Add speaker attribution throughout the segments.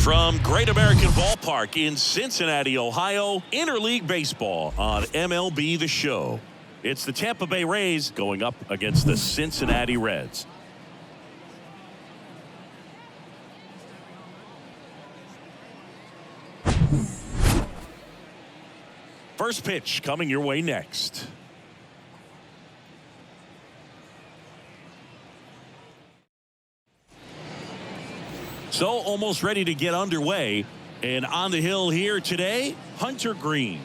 Speaker 1: From Great American Ballpark in Cincinnati, Ohio, interleague baseball on MLB The Show. It's the Tampa Bay Rays going up against the Cincinnati Reds. First pitch coming your way next. So almost ready to get underway, and on the hill here today, Hunter Green.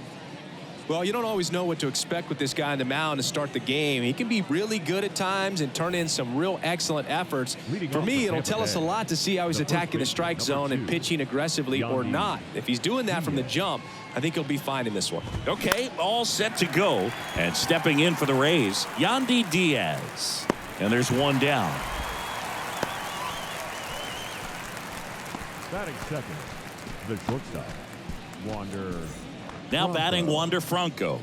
Speaker 2: Well, you don't always know what to expect with this guy on the mound to start the game. He can be really good at times and turn in some real excellent efforts. For me, it'll tell us a lot to see how he's attacking the strike zone and pitching aggressively or not. If he's doing that from the jump, I think he'll be fine in this one.
Speaker 1: Okay, all set to go. And stepping in for the Rays, Yandy Diaz. And there's one down.
Speaker 3: Batting second, the shortstop, Wander.
Speaker 1: Now batting Wander Franco.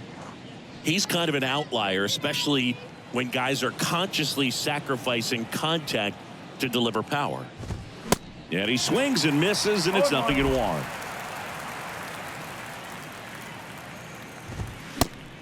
Speaker 1: He's kind of an outlier, especially when guys are consciously sacrificing contact to deliver power. And he swings and misses, and it's 0-1.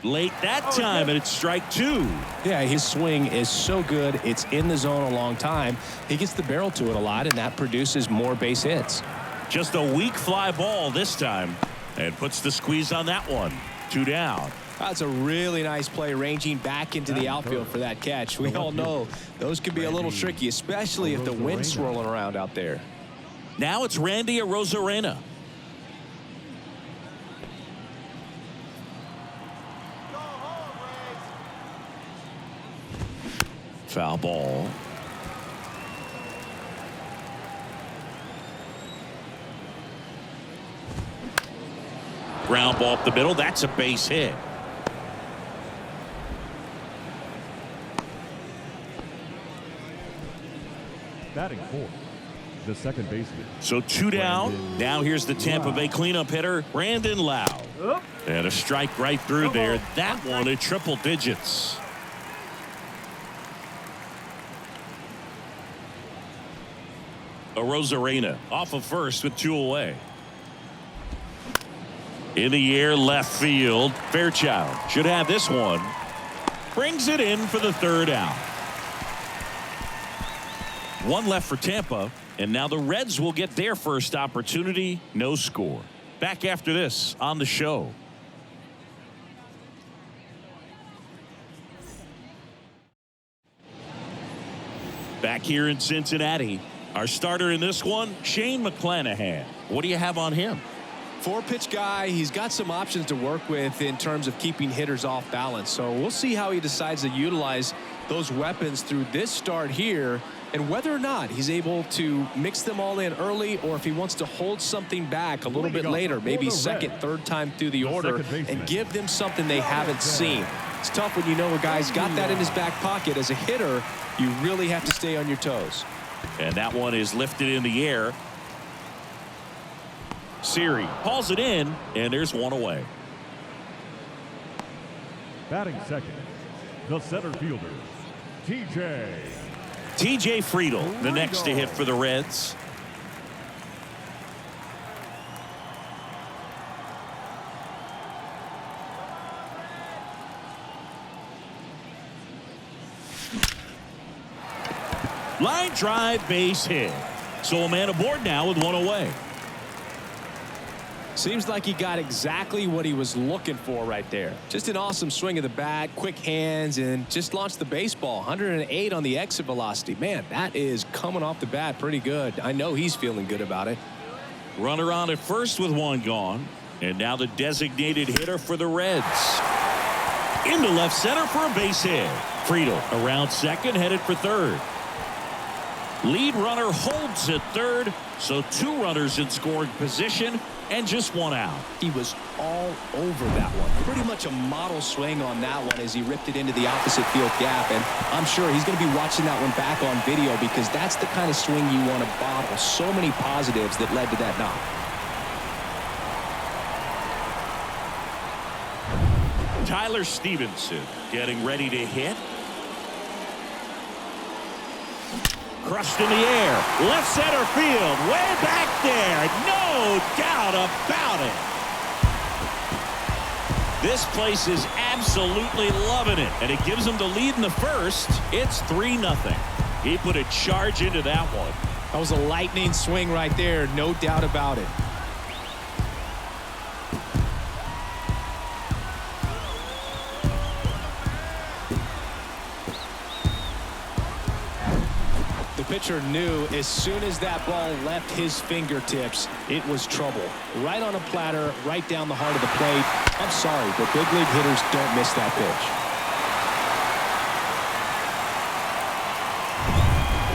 Speaker 1: Late that time, and it's strike two.
Speaker 2: Yeah, his swing is so good. It's in the zone a long time. He gets the barrel to it a lot, and that produces more base hits.
Speaker 1: Just a weak fly ball this time, and puts the squeeze on that one. 2 down.
Speaker 2: That's a really nice play, ranging back into the outfield for that catch. We all know those can be a little tricky, especially if the wind's swirling around out there.
Speaker 1: Now it's Randy Arozarena. Foul ball. Ground ball up the middle. That's a base hit.
Speaker 3: Batting fourth, the second baseman.
Speaker 1: So 2 down. Now here's the Tampa Bay cleanup hitter, Brandon Lowe. And a strike right through there. That one at triple digits. Arozarena off of first with 2 away. In the air, left field. Fairchild should have this one. Brings it in for the 3rd out. 1 left for Tampa, and now the Reds will get their first opportunity. No score. Back after this on the show. Back here in Cincinnati, our starter in this one, Shane McClanahan. What do you have on him?
Speaker 2: 4-pitch guy. He's got some options to work with in terms of keeping hitters off balance. So we'll see how he decides to utilize those weapons through this start here, and whether or not he's able to mix them all in early, or if he wants to hold something back a little bit later, maybe second, third time through the order, and give them something they haven't seen. It's tough when you know a guy's got that in his back pocket. As a hitter, you really have to stay on your toes.
Speaker 1: And that one is lifted in the air. Siri hauls it in, and there's 1 away.
Speaker 3: Batting second, the center fielder,
Speaker 1: TJ Friedel, the next to hit for the Reds. Line drive, base hit. So a man aboard now with 1 away.
Speaker 2: Seems like he got exactly what he was looking for right there. Just an awesome swing of the bat, quick hands, and just launched the baseball. 108 on the exit velocity. Man, that is coming off the bat pretty good. I know he's feeling good about it.
Speaker 1: Runner on at first with 1 gone. And now the designated hitter for the Reds. Into left center for a base hit. Friedel around second, headed for third. Lead runner holds at third, so 2 runners in scoring position and just 1 out.
Speaker 2: He was all over that one. Pretty much a model swing on that one as he ripped it into the opposite field gap, and I'm sure he's going to be watching that one back on video, because that's the kind of swing you want to bottle. So many positives that led to that knock.
Speaker 1: Tyler Stevenson getting ready to hit. Crushed in the air. Left center field. Way back there. No doubt about it. This place is absolutely loving it. And it gives them the lead in the first. It's 3-0. He put a charge into that one.
Speaker 2: That was a lightning swing right there. No doubt about it. The pitcher knew as soon as that ball left his fingertips, it was trouble. Right on a platter, right down the heart of the plate. I'm sorry, but big league hitters don't miss that pitch.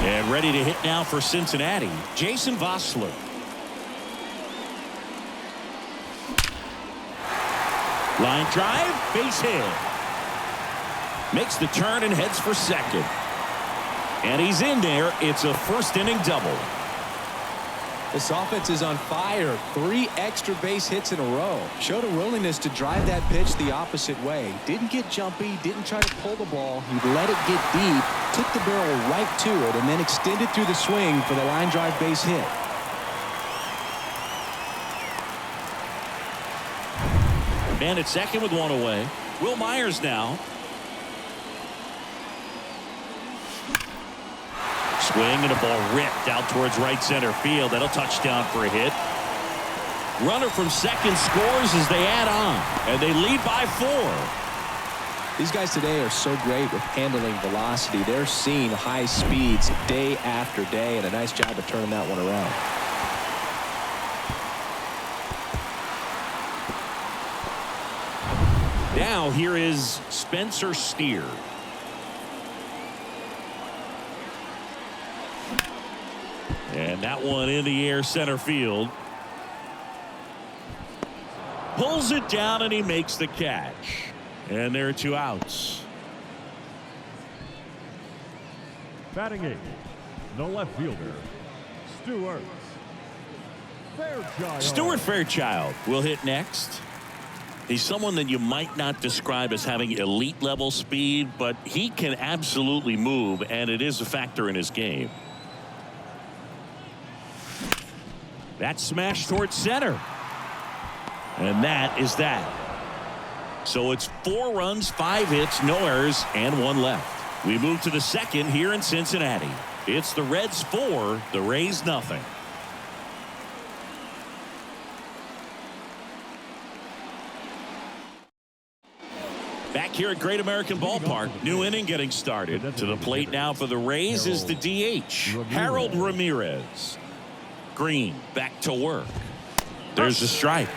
Speaker 1: And ready to hit now for Cincinnati, Jason Vossler. Line drive, base hit. Makes the turn and heads for second. And he's in there. It's a first-inning double.
Speaker 2: This offense is on fire. 3 extra base hits in a row. Showed a willingness to drive that pitch the opposite way. Didn't get jumpy, didn't try to pull the ball. He let it get deep, took the barrel right to it, and then extended through the swing for the line drive base hit.
Speaker 1: Man at second with one away. Will Myers now. Swing and a ball ripped out towards right center field. That'll touchdown for a hit. Runner from second scores as they add on, and they lead by 4.
Speaker 2: These guys today are so great with handling velocity. They're seeing high speeds day after day, and a nice job of turning that one around.
Speaker 1: Now here is Spencer Steer. And that one in the air center field. Pulls it down and he makes the catch. And there are 2 outs.
Speaker 3: Batting 8, the left fielder, Stuart Fairchild.
Speaker 1: Stuart Fairchild will hit next. He's someone that you might not describe as having elite level speed, but he can absolutely move, and it is a factor in his game. That smash towards center. And that is that. So it's 4 runs, 5 hits, no errors, and 1 left. We move to the second here in Cincinnati. It's the Reds 4, the Rays nothing. Back here at Great American Ballpark, new inning getting started. To the plate now for the Rays is the DH, Harold Ramirez. Green back to work. There's the strike.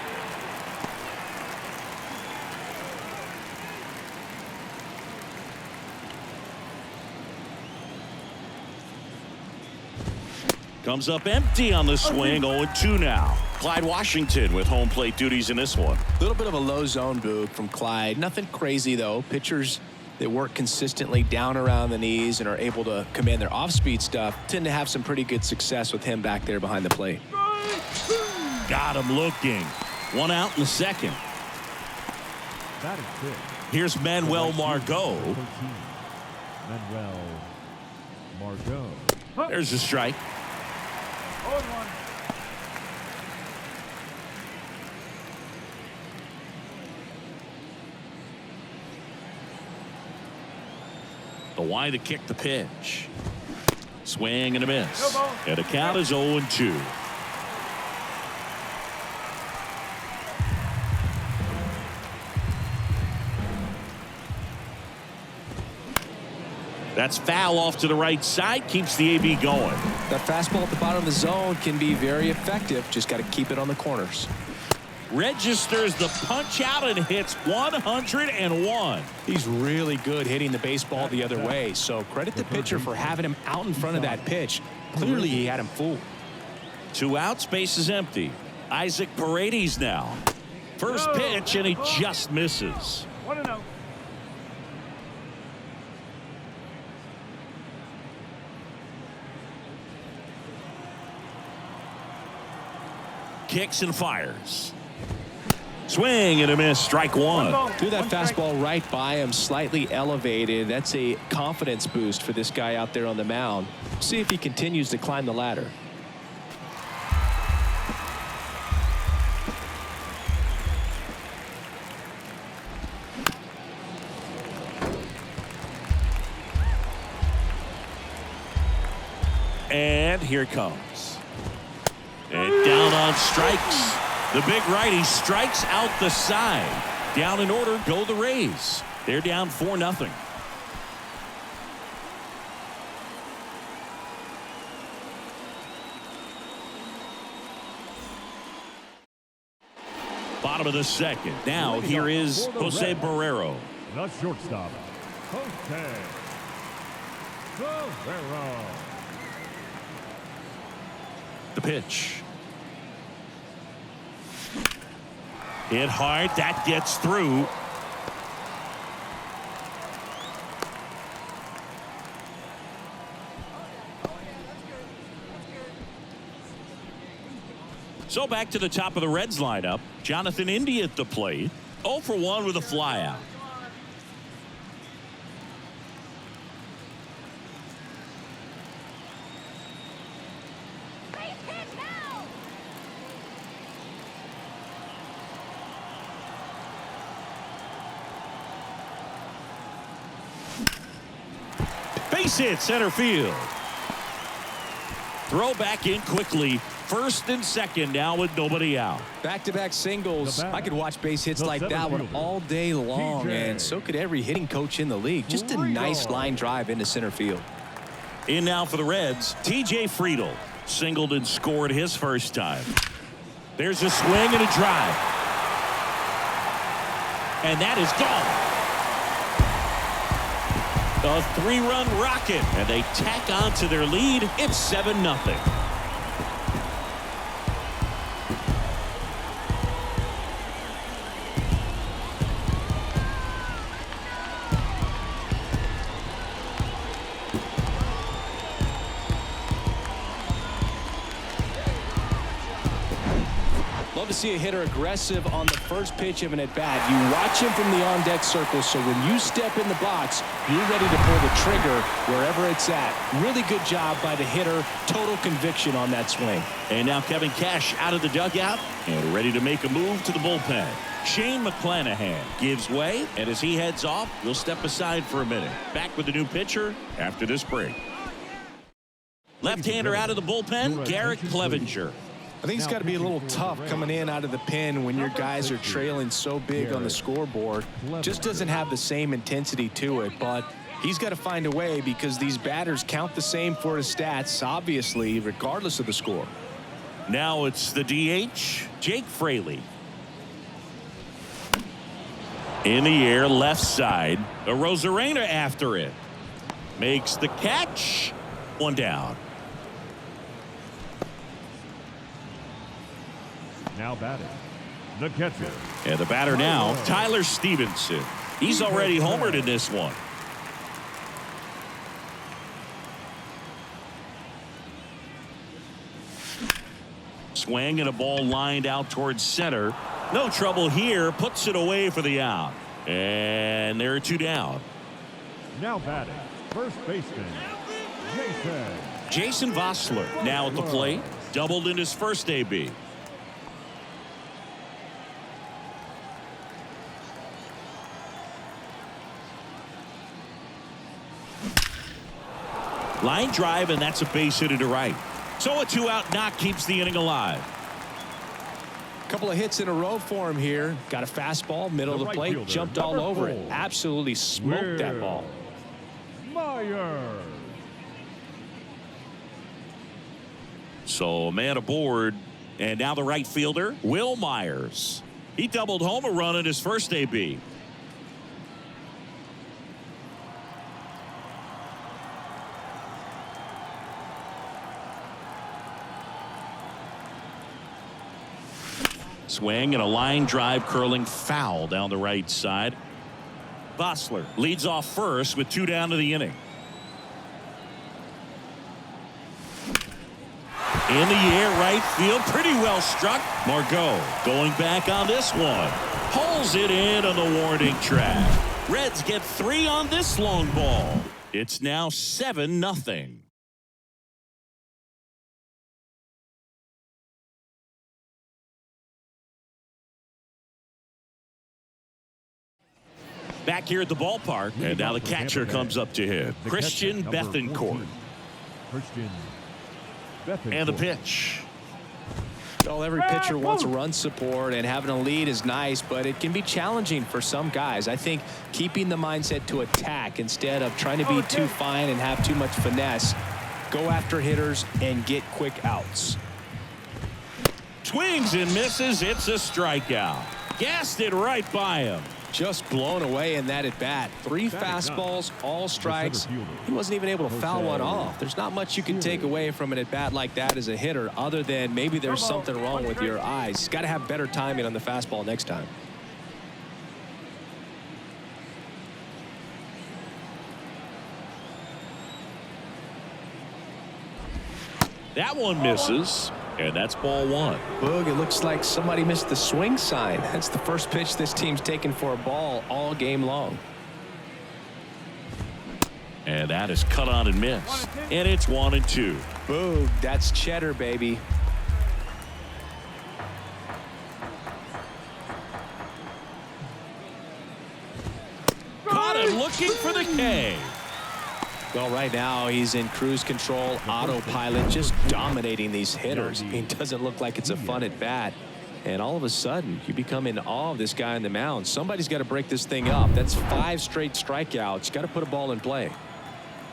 Speaker 1: Comes up empty on the swing. 0-2 now. Clyde Washington with home plate duties in this one.
Speaker 2: A little bit of a low zone boot from Clyde. Nothing crazy, though. Pitchers that work consistently down around the knees and are able to command their off-speed stuff tend to have some pretty good success with him back there behind the plate.
Speaker 1: Got him looking. 1 out in the second. Here's Manuel Margot.
Speaker 3: Manuel Margot.
Speaker 1: There's a strike. The wide to kick the pitch. Swing and a miss. And the count is 0-2. That's foul off to the right side. Keeps the AB going.
Speaker 2: That fastball at the bottom of the zone can be very effective. Just got to keep it on the corners.
Speaker 1: Registers the punch out and hits 101.
Speaker 2: He's really good hitting the baseball the other way. So credit the pitcher for having him out in front of that pitch. Clearly he had him fooled.
Speaker 1: 2 outs, base is empty. Isaac Paredes now. First pitch and he just misses.
Speaker 3: 1-0.
Speaker 1: Kicks and fires. Swing and a miss. Strike one.
Speaker 2: Threw that fastball right by him, slightly elevated. That's a confidence boost for this guy out there on the mound. See if he continues to climb the ladder.
Speaker 1: And here it comes. And down on strikes. The big righty strikes out the side. Down in order go the Rays. They're down 4-0. Bottom of the second. Now here is Jose Barrero.
Speaker 3: The shortstop, Jose Barrero.
Speaker 1: The pitch. Hit hard. That gets through. So back to the top of the Reds lineup. Jonathan India at the plate. 0 for 1 with a flyout. Base hit center field. Throw back in quickly. First and second now with nobody out.
Speaker 2: Back-to-back singles. I could watch base hits like that one all day long, and so could every hitting coach in the league. Just a nice line drive into center field.
Speaker 1: In now for the Reds, TJ Friedl. Singled and scored his first time. There's a swing and a drive. And that is gone. A 3-run rocket, and they tack on to their lead. It's 7-0.
Speaker 2: Love to see a hitter aggressive on the first pitch of an at-bat. You watch him from the on-deck circle, so when you step in the box, you're ready to pull the trigger wherever it's at. Really good job by the hitter. Total conviction on that swing.
Speaker 1: And now Kevin Cash out of the dugout and ready to make a move to the bullpen. Shane McClanahan gives way, and as he heads off, we'll step aside for a minute. Back with the new pitcher after this break. Left-hander out of the bullpen, Garrett Clevenger.
Speaker 2: I think it's got to be a little tough coming in out of the pen when your guys are trailing so big on the scoreboard. Just doesn't have the same intensity to it, but he's got to find a way because these batters count the same for his stats, obviously, regardless of the score.
Speaker 1: Now it's the DH, Jake Fraley. In the air, left side. A Rosarena after it. Makes the catch. One down.
Speaker 3: Now batting, the catcher.
Speaker 1: And the batter now, Tyler Stevenson. He's already homered in this one. Swing and a ball lined out towards center. No trouble here. Puts it away for the out. And there are 2 down.
Speaker 3: Now batting, first baseman,
Speaker 1: Jason Vossler now at the plate. Doubled in his first AB. Line drive, and that's a base hit to right. So a 2-out knock keeps the inning alive.
Speaker 2: Couple of hits in a row for him here. Got a fastball, middle of the plate, jumped all over it. Absolutely smoked that ball.
Speaker 3: Myers.
Speaker 1: So a man aboard, and now the right fielder, Will Myers. He doubled home a run in his first AB. Swing and a line drive curling foul down the right side. Vossler leads off first with 2 down to the inning. In the air, right field, pretty well struck. Margot going back on this one. Pulls it in on the warning track. Reds get 3 on this long ball. It's now 7-0. Back here at the ballpark, and now the catcher comes up to hit. Christian Bethancourt. And the pitch.
Speaker 2: Well, every pitcher wants run support, and having a lead is nice, but it can be challenging for some guys. I think keeping the mindset to attack instead of trying to be too fine and have too much finesse. Go after hitters and get quick outs.
Speaker 1: Swings and misses. It's a strikeout. Gassed it right by him.
Speaker 2: Just blown away in that at bat. 3 fastballs, all strikes. He wasn't even able to foul one off. There's not much you can take away from an at bat like that as a hitter, other than maybe there's something wrong with your eyes. Got to have better timing on the fastball next time.
Speaker 1: That one misses. And that's ball 1.
Speaker 2: Boog, it looks like somebody missed the swing sign. That's the first pitch this team's taken for a ball all game long.
Speaker 1: And that is cut on and missed. And it's 1-2.
Speaker 2: Boog, that's cheddar, baby.
Speaker 1: Caught him looking for the K.
Speaker 2: Well, right now he's in cruise control, autopilot, just dominating these hitters. It doesn't look like it's a fun at bat. And all of a sudden, you become in awe of this guy on the mound. Somebody's got to break this thing up. That's 5 straight strikeouts. Got to put a ball in play.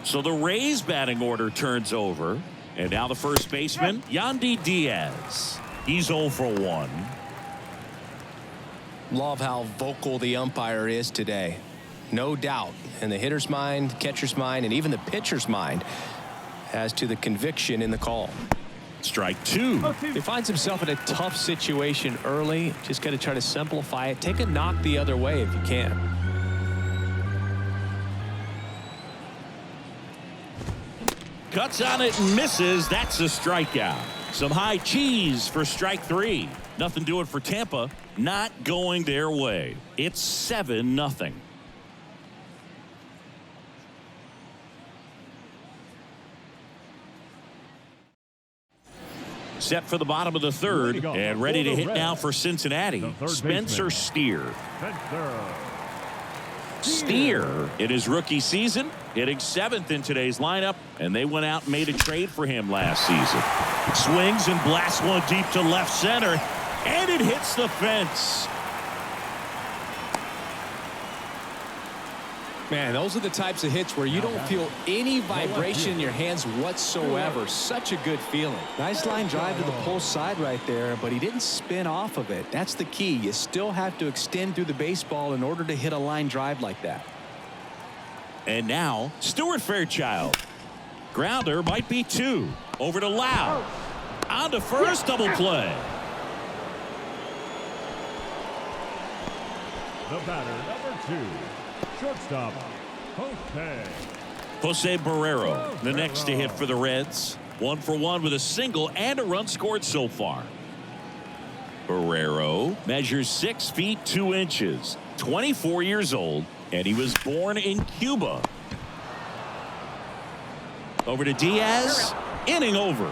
Speaker 1: So the Rays batting order turns over. And now the first baseman, Yandy Diaz. He's 0 for 1.
Speaker 2: Love how vocal the umpire is today. No doubt in the hitter's mind, catcher's mind, and even the pitcher's mind as to the conviction in the call.
Speaker 1: Strike 2.
Speaker 2: He finds himself in a tough situation early. Just got to try to simplify it. Take a knock the other way if you can.
Speaker 1: Cuts on it and misses. That's a strikeout. Some high cheese for strike 3. Nothing doing for Tampa. Not going their way. It's 7-0. Set for the bottom of the 3rd and ready to hit now for Cincinnati. Spencer Steer. Steer in his rookie season hitting 7th in today's lineup, and they went out and made a trade for him last season. Swings and blasts one deep to left center, and it hits the fence.
Speaker 2: Man, those are the types of hits where you don't feel any vibration in your hands whatsoever. Such a good feeling. Nice line drive to the pull side right there, but he didn't spin off of it. That's the key. You still have to extend through the baseball in order to hit a line drive like that.
Speaker 1: And now, Stuart Fairchild. Grounder might be 2. Over to Lau. On to first, double play.
Speaker 3: The batter, number 2. Shortstop,
Speaker 1: Jose Barrero, the next to hit for the Reds. 1 for 1 with a single and a run scored so far. Barrero measures 6 feet 2 inches, 24 years old, and he was born in Cuba. Over to Diaz. Inning over.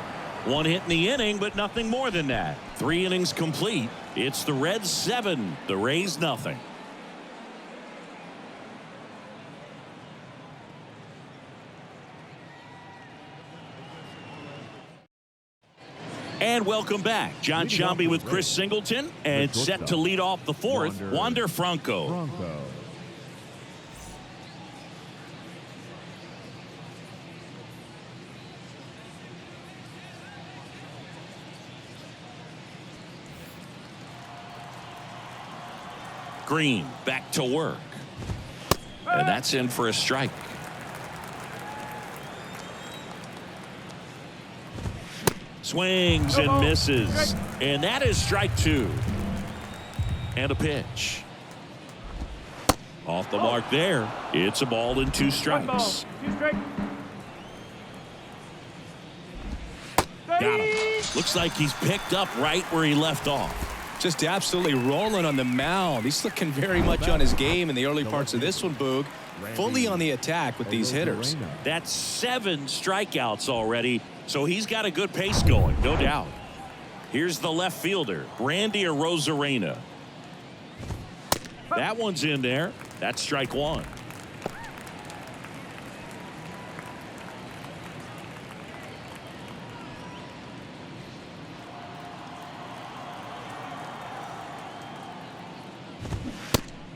Speaker 1: 1 hit in the inning, but nothing more than that. 3 innings complete. It's the Reds 7, the Rays nothing. And welcome back. John Sciambi with Chris Singleton, and set to lead off the 4th, Wander Franco. Green back to work. And that's in for a strike. Swings and misses. And that is strike 2. And a pitch. Off the mark there. It's a ball and 2 strikes. Got him. Looks like he's picked up right where he left off.
Speaker 2: Just absolutely rolling on the mound. He's looking very much on his game in the early parts of this one, Boog. Fully on the attack with these hitters.
Speaker 1: That's 7 strikeouts already, so he's got a good pace going, no doubt. Here's the left fielder, Randy Arozarena. That one's in there. That's strike 1.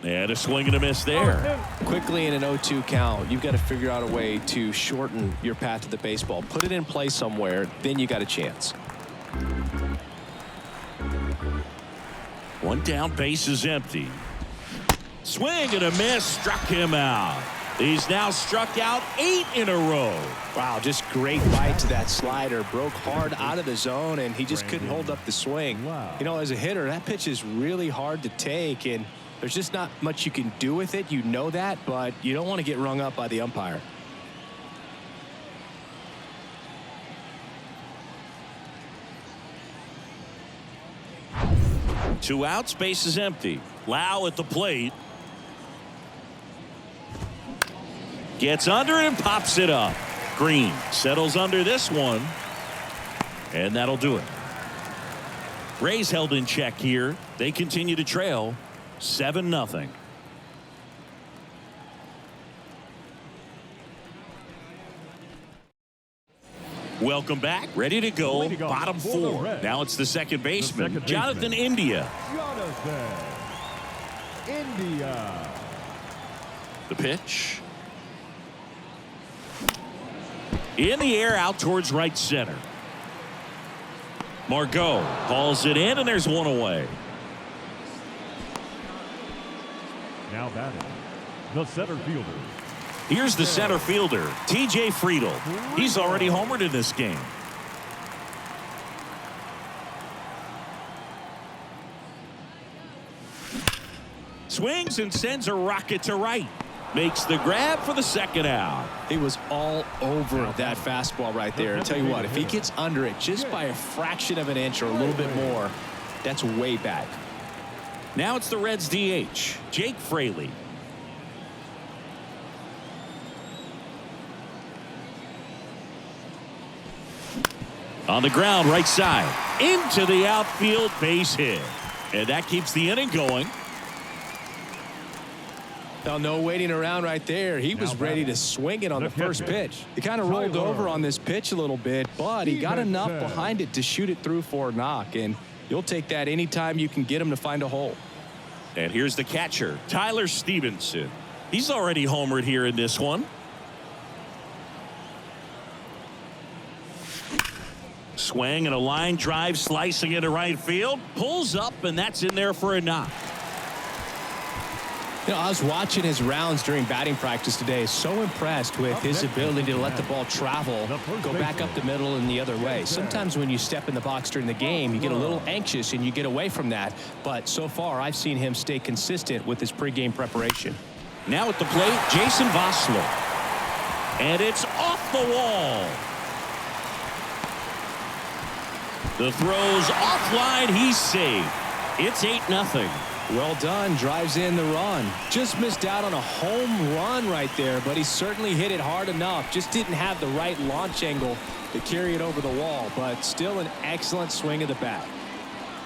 Speaker 1: And a swing and a miss there.
Speaker 2: Quickly in an 0-2 count, you've got to figure out a way to shorten your path to the baseball. Put it in play somewhere, then you got a chance.
Speaker 1: One down, base is empty. Swing and a miss, struck him out. He's now struck out 8 in a row.
Speaker 2: Wow, just great bite to that slider. Broke hard out of the zone, and he just couldn't hold up the swing.
Speaker 3: Wow.
Speaker 2: You know, as a hitter, that pitch is really hard to take, and there's just not much you can do with it. You know that, but you don't want to get rung up by the umpire.
Speaker 1: Two outs, base is empty. Lau at the plate. Gets under it and pops it up. Green settles under this one. And that'll do it. Rays held in check here. They continue to trail 7-0. Welcome back. Ready to go. Bottom 4. Now it's the second baseman, Jonathan India.
Speaker 3: Jonathan India.
Speaker 1: The pitch. In the air, out towards right center. Margot hauls it in, and there's one away.
Speaker 3: Now batting, the center fielder.
Speaker 1: Here's the center fielder, TJ Friedel. He's already homered in this game. Swings and sends a rocket to right. Makes the grab for the second out.
Speaker 2: He was all over that fastball right there. And tell you what, if he gets under it just by a fraction of an inch or a little bit more, that's way back.
Speaker 1: Now it's the Reds DH, Jake Fraley. On the ground, right side. Into the outfield, base hit. And that keeps the inning going.
Speaker 2: Now, no waiting around right there. He was ready to swing it on the first pitch. He kind of rolled over on this pitch a little bit, but he got enough behind it to shoot it through for a knock. And you'll take that anytime you can get him to find a hole.
Speaker 1: And here's the catcher, Tyler Stevenson. He's already homered here in this one. Swing and a line drive slicing into right field. Pulls up, and that's in there for a knock.
Speaker 2: You know, I was watching his rounds during batting practice today. So impressed with his ability to let the ball travel, go back up the middle and the other way. Sometimes when you step in the box during the game, you get a little anxious and you get away from that. But so far, I've seen him stay consistent with his pregame preparation.
Speaker 1: Now at the plate, Jason Vossler. And it's off the wall. The throw's offline. He's safe. It's 8-0.
Speaker 2: Well done. Drives in the run. Just missed out on a home run right there, but he certainly hit it hard enough. Just didn't have the right launch angle to carry it over the wall, but still an excellent swing of the bat.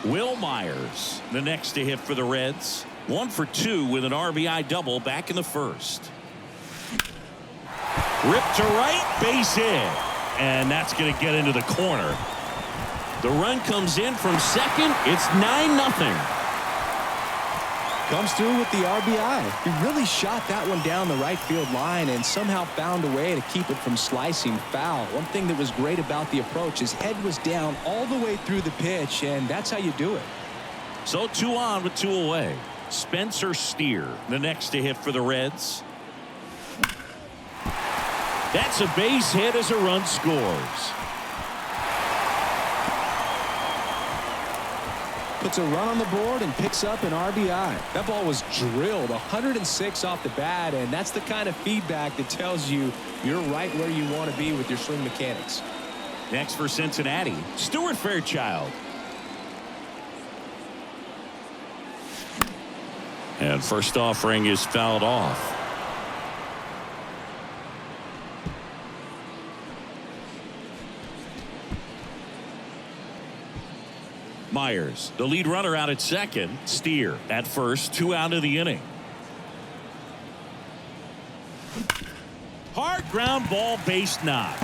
Speaker 1: Will Myers, the next to hit for the Reds. 1 for 2 with an RBI double back in the first. Ripped to right, base hit. And that's going to get into the corner. The run comes in from second. It's 9-0.
Speaker 2: Comes through with the RBI. He really shot that one down the right field line and somehow found a way to keep it from slicing foul. One thing that was great about the approach, his head was down all the way through the pitch, and that's how you do it.
Speaker 1: So 2 on with 2 away. Spencer Steer, the next to hit for the Reds. That's a base hit as a run scores.
Speaker 2: Puts a run on the board and picks up an RBI. That ball was drilled 106 off the bat, and that's the kind of feedback that tells you you're right where you want to be with your swing mechanics.
Speaker 1: Next for Cincinnati, Stuart Fairchild. And first offering is fouled off. Myers, the lead runner out at second. Steer at first, 2 out of the inning. Hard ground ball, base knock.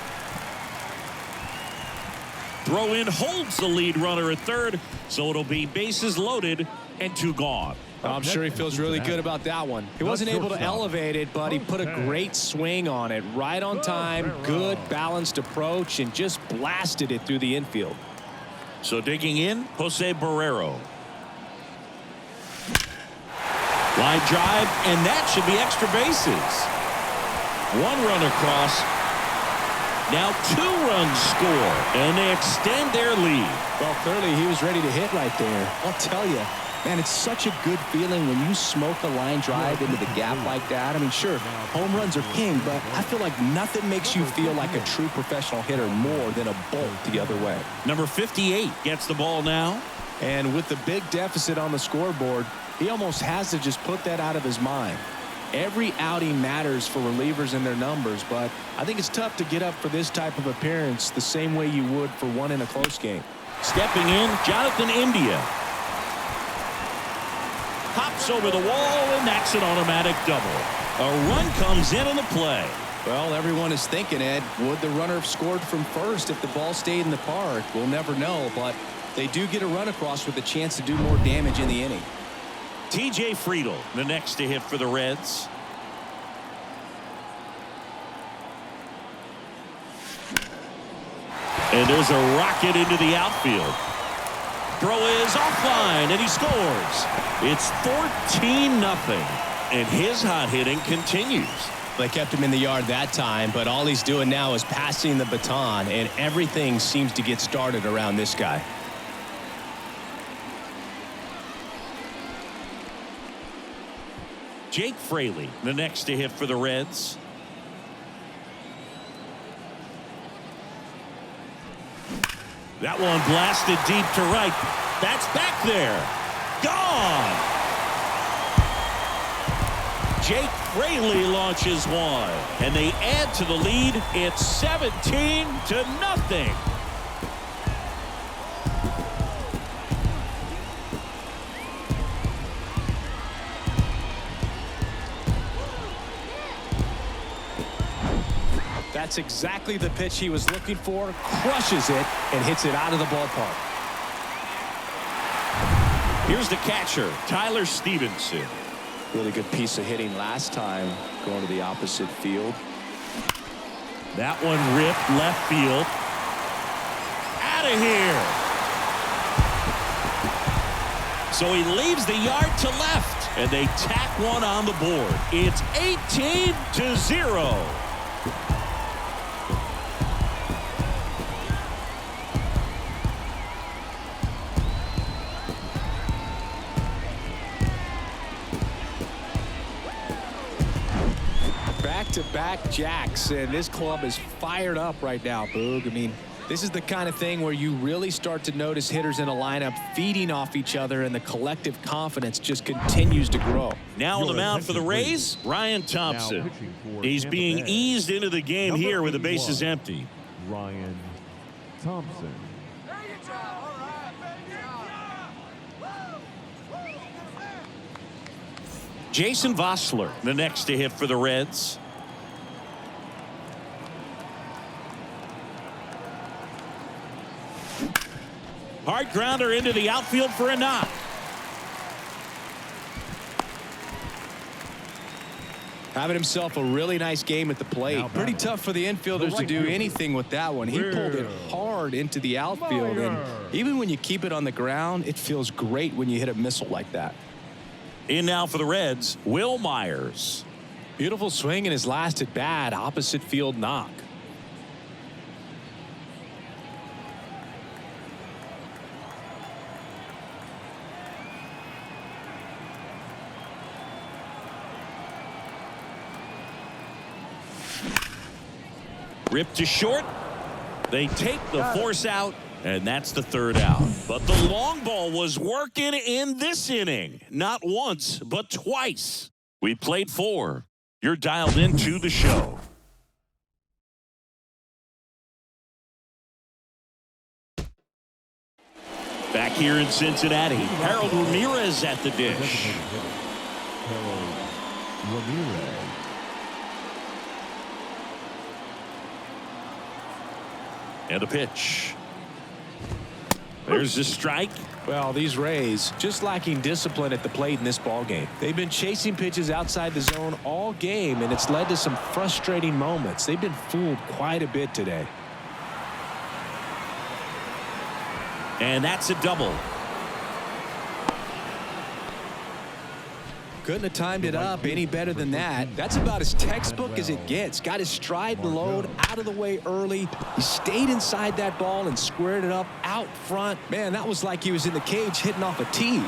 Speaker 1: Throw in holds the lead runner at third, so it'll be bases loaded and 2 gone.
Speaker 2: I'm sure he feels really good about that one. He wasn't able to elevate it, but he put a great swing on it. Right on time, good balanced approach, and just blasted it through the infield.
Speaker 1: So digging in, Jose Barrero. Line drive, and that should be extra bases. 1 run across. Now 2 runs score, and they extend their lead.
Speaker 2: Well, clearly he was ready to hit right there. I'll tell you, man, it's such a good feeling when you smoke a line drive into the gap like that. I mean, sure, home runs are king, but I feel like nothing makes you feel like a true professional hitter more than a bolt the other way.
Speaker 1: Number 58 gets the ball now.
Speaker 2: And with the big deficit on the scoreboard, he almost has to just put that out of his mind. Every outing matters for relievers and their numbers, but I think it's tough to get up for this type of appearance the same way you would for one in a close game.
Speaker 1: Stepping in, Jonathan India. Hops over the wall, and that's an automatic double. A run comes in on the play.
Speaker 2: Well, everyone is thinking, Ed, would the runner have scored from first if the ball stayed in the park? We'll never know, but they do get a run across with a chance to do more damage in the inning.
Speaker 1: TJ Friedl, the next to hit for the Reds. And there's a rocket into the outfield. Throw is offline, and he scores. It's 14-0, and his hot hitting continues.
Speaker 4: They kept him in the yard that time, but all he's doing now is passing the baton, and everything seems to get started around this guy.
Speaker 1: Jake Fraley, the next to hit for the Reds. That one blasted deep to right. That's back there. Gone. Jake Fraley launches one, and they add to the lead. It's 17-0.
Speaker 2: That's exactly the pitch he was looking for. Crushes it and hits it out of the ballpark.
Speaker 1: Here's the catcher, Tyler Stevenson.
Speaker 2: Really good piece of hitting last time, going to the opposite field.
Speaker 1: That one ripped left field. Out of here. So he leaves the yard to left, and they tack one on the board. It's 18-0.
Speaker 2: Back-to-back jacks, and this club is fired up right now, Boog. I mean, this is the kind of thing where you really start to notice hitters in a lineup feeding off each other, and the collective confidence just continues to grow.
Speaker 1: Now on the mound for the Rays, Ryan Thompson. He's being eased into the game here with the bases empty.
Speaker 3: Ryan Thompson.
Speaker 1: Jason Vossler, the next to hit for the Reds. Hard grounder into the outfield for a knock.
Speaker 2: Having himself a really nice game at the plate. Pretty tough for the infielders to do anything with that one. He pulled it hard into the outfield, and even when you keep it on the ground, it feels great when you hit a missile like that.
Speaker 1: In now for the Reds, Will Myers.
Speaker 2: Beautiful swing in his last at bat, opposite field knock.
Speaker 1: Ripped to short. They take the force out, and that's the third out. But the long ball was working in this inning. Not once, but twice. We played 4. You're dialed into the show. Back here in Cincinnati, Harold Ramirez at the dish.
Speaker 3: Harold Ramirez.
Speaker 1: And a pitch. There's the strike.
Speaker 2: Well, these Rays just lacking discipline at the plate in this ball game. They've been chasing pitches outside the zone all game, and it's led to some frustrating moments. They've been fooled quite a bit today.
Speaker 1: And that's a double.
Speaker 2: Couldn't have timed it up any better than that. That's about as textbook as it gets. Got his stride and load out of the way early. He stayed inside that ball and squared it up out front. Man, that was like he was in the cage hitting off a tee.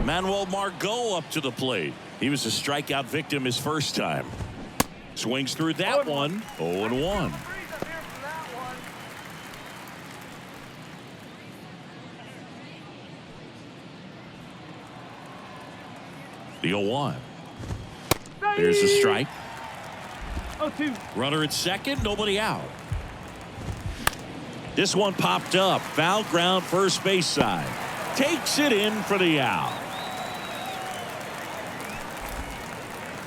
Speaker 1: Manuel Margot up to the plate. He was a strikeout victim his first time. Swings through that one. 0-1. The 0-1. There's a strike.
Speaker 3: 0-2.
Speaker 1: Runner at second, nobody out. This one popped up. Foul ground, first base side. Takes it in for the out.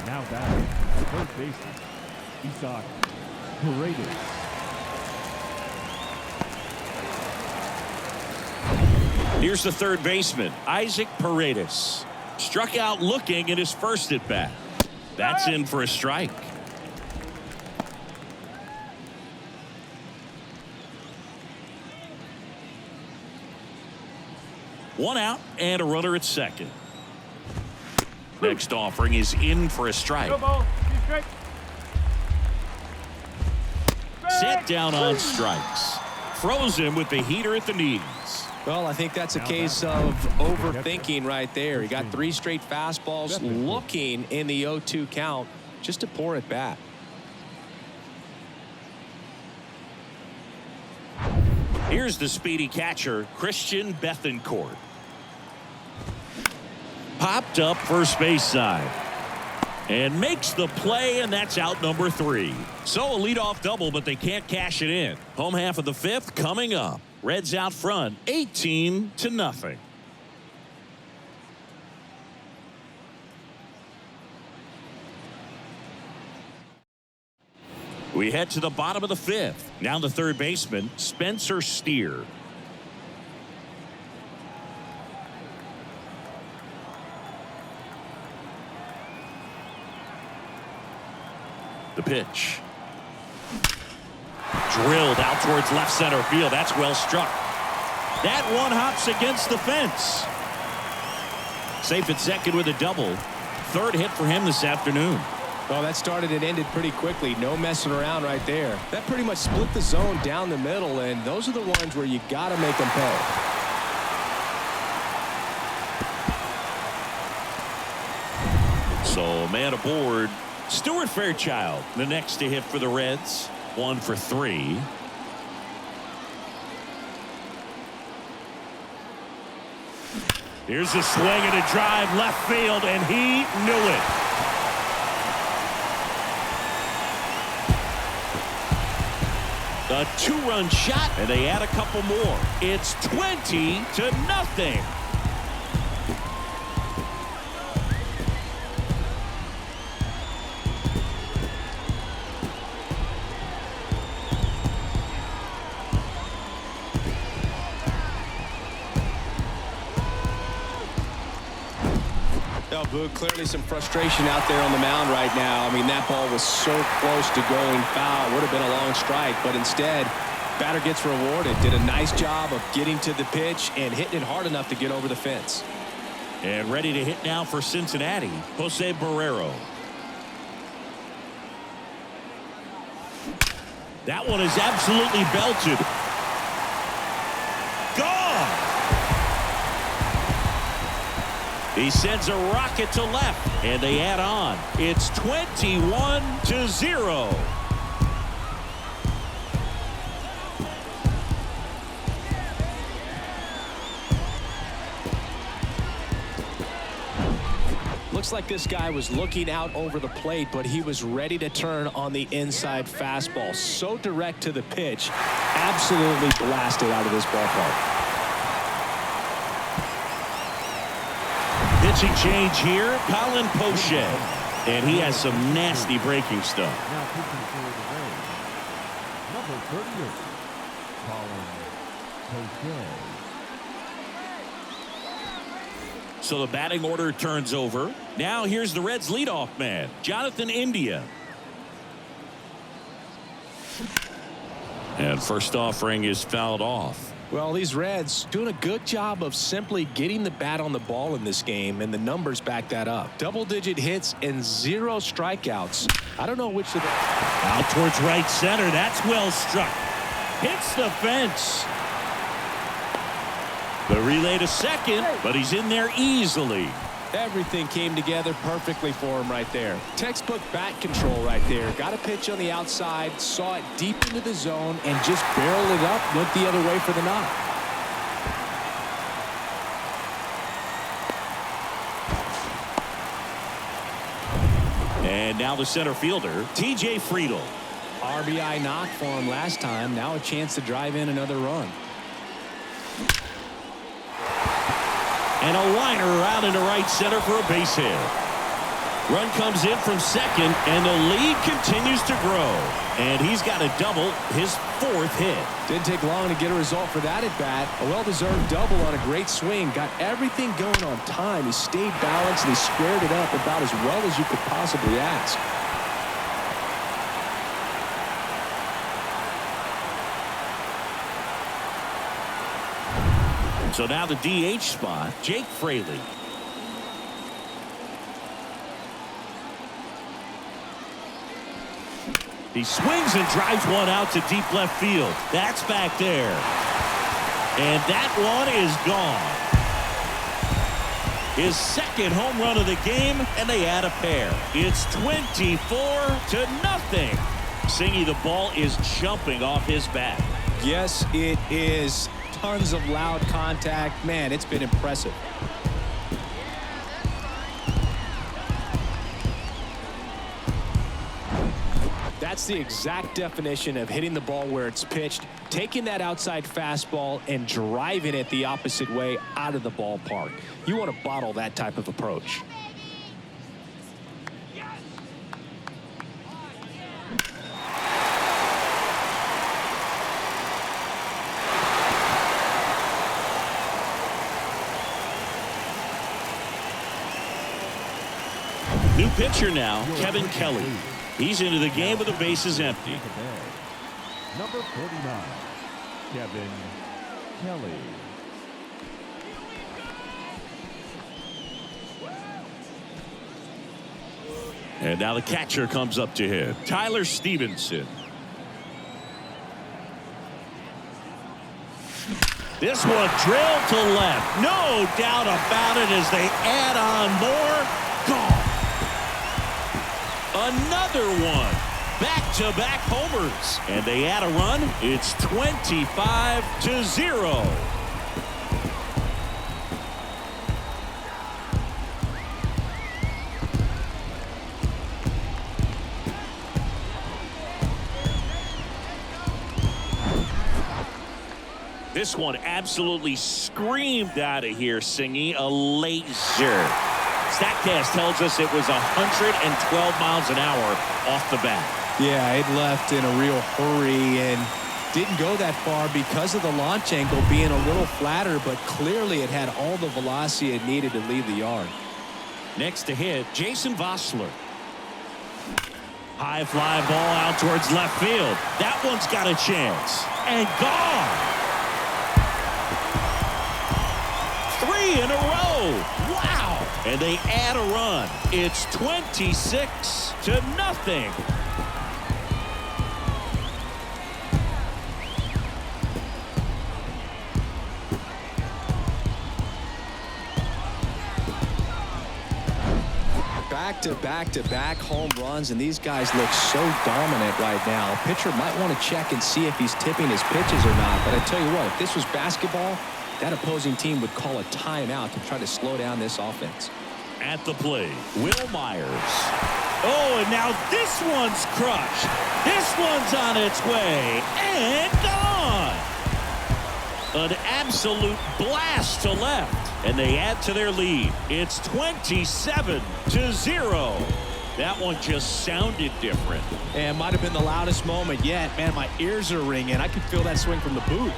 Speaker 3: Now batting, third baseman, Isaac Paredes.
Speaker 1: Here's the third baseman, Isaac Paredes. Struck out looking at his first at bat. That's in for a strike. One out and a runner at second. Next offering is in for a strike. Set down on strikes. Froze him with the heater at the knees.
Speaker 2: Well, I think that's a case of overthinking right there. He got 3 straight fastballs looking in the 0-2 count just to pour it back.
Speaker 1: Here's the speedy catcher, Christian Bethancourt. Popped up first base side. And makes the play, and that's out number 3. So a leadoff double, but they can't cash it in. Home half of the 5th coming up. Reds out front, 18-0. We head to the bottom of the 5th. Now the third baseman, Spencer Steer. The pitch. Drilled out towards left center field. That's well struck. That one hops against the fence. Safe at second with a double. Third hit for him this afternoon.
Speaker 2: Well, that started and ended pretty quickly. No messing around right there. That pretty much split the zone down the middle, and those are the ones where you got to make them pay.
Speaker 1: So man aboard. Stuart Fairchild, the next to hit for the Reds. 1 for 3. Here's a swing and a drive left field, and he knew it. A 2-run shot, and they add a couple more. It's 20-0.
Speaker 2: Clearly some frustration out there on the mound right now. I mean, that ball was so close to going foul. Would have been a long strike, but instead, batter gets rewarded. Did a nice job of getting to the pitch and hitting it hard enough to get over the fence.
Speaker 1: And ready to hit now for Cincinnati, Jose Barrero. That one is absolutely belted. Gone! He sends a rocket to left, and they add on. It's 21-0.
Speaker 2: Looks like this guy was looking out over the plate, but he was ready to turn on the inside fastball. So direct to the pitch. Absolutely blasted out of this ballpark.
Speaker 1: Pitching change here, Colin Poche. And he has some nasty breaking stuff.
Speaker 3: Now pitching for the Rays, number 38, Colin Poche.
Speaker 1: So the batting order turns over. Now here's the Reds' leadoff man, Jonathan India. And first offering is fouled off.
Speaker 2: Well, these Reds doing a good job of simply getting the bat on the ball in this game, and the numbers back that up. Double-digit hits and 0 strikeouts. I don't know which of the...
Speaker 1: Out towards right center. That's well struck. Hits the fence. The relay to second, but he's in there easily.
Speaker 2: Everything came together perfectly for him right there. Textbook bat control right there. Got a pitch on the outside, saw it deep into the zone, and just barreled it up, went the other way for the knock.
Speaker 1: And now the center fielder, T.J. Friedl.
Speaker 2: RBI knock for him last time. Now a chance to drive in another run.
Speaker 1: And a liner out into right center for a base hit. Run comes in from second, and the lead continues to grow. And he's got a double, his 4th hit.
Speaker 2: Didn't take long to get a result for that at bat. A well-deserved double on a great swing. Got everything going on time. He stayed balanced, and he squared it up about as well as you could possibly ask.
Speaker 1: So now the DH spot, Jake Fraley. He swings and drives one out to deep left field. That's back there. And that one is gone. His 2nd home run of the game, and they add a pair. It's 24-0. Singy, the ball is jumping off his bat.
Speaker 2: Yes, it is. Tons of loud contact. Man, it's been impressive. That's the exact definition of hitting the ball where it's pitched, taking that outside fastball and driving it the opposite way out of the ballpark. You want to bottle that type of approach.
Speaker 1: New pitcher now, Kevin Kelly. He's into the game with the bases empty.
Speaker 3: Number 49, Kevin Kelly.
Speaker 1: And now the catcher comes up to hit, Tyler Stevenson. This one drilled to left. No doubt about it as they add on more. Gone. Another one. Back-to-back homers. And they add a run. It's 25-0. This one absolutely screamed out of here, Singy. A laser. StatCast tells us it was 112 miles an hour off the bat.
Speaker 2: Yeah, it left in a real hurry and didn't go that far because of the launch angle being a little flatter, but clearly it had all the velocity it needed to leave the yard.
Speaker 1: Next to hit, Jason Vossler. High fly ball out towards left field. That one's got a chance. And gone. 3 in a row. Wow. And they add a run. It's 26-0.
Speaker 2: Back-to-back-to-back home runs, and these guys look so dominant right now. A pitcher might want to check and see if he's tipping his pitches or not. But I tell you what, if this was basketball, that opposing team would call a timeout to try to slow down this offense.
Speaker 1: At the plate, Will Myers. Oh, and now this one's crushed. This one's on its way and gone. An absolute blast to left. And they add to their lead. It's 27-0. That one just sounded different.
Speaker 2: And might have been the loudest moment yet. Man, my ears are ringing. I can feel that swing from the booth.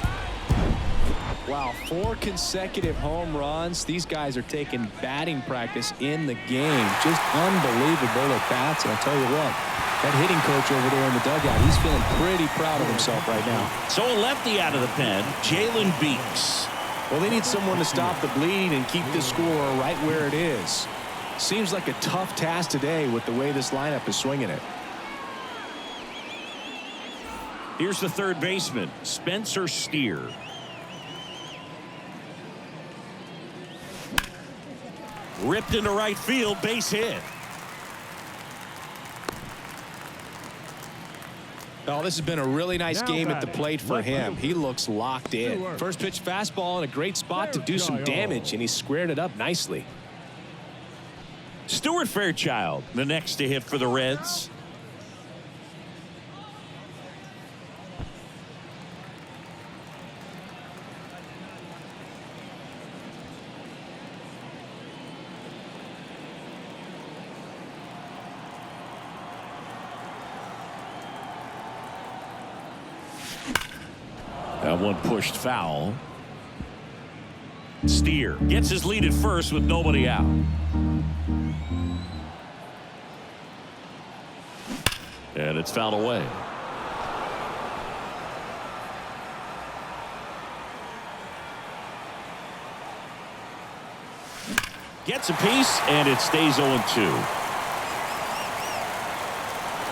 Speaker 2: Wow, 4 consecutive home runs. These guys are taking batting practice in the game. Just unbelievable at bats. And I'll tell you what, that hitting coach over there in the dugout, he's feeling pretty proud of himself right now.
Speaker 1: So a lefty out of the pen, Jalen Beeks.
Speaker 2: Well, they need someone to stop the bleeding and keep the score right where it is. Seems like a tough task today with the way this lineup is swinging it.
Speaker 1: Here's the third baseman, Spencer Steer. Ripped into right field, base hit.
Speaker 2: Oh, this has been a really nice game at the plate for him. He looks locked in. First pitch fastball in a great spot to do some damage, and he squared it up nicely.
Speaker 1: Stuart Fairchild, the next to hit for the Reds. That one pushed foul. Steer gets his lead at first with nobody out. And it's fouled away. Gets a piece, and it stays 0-2.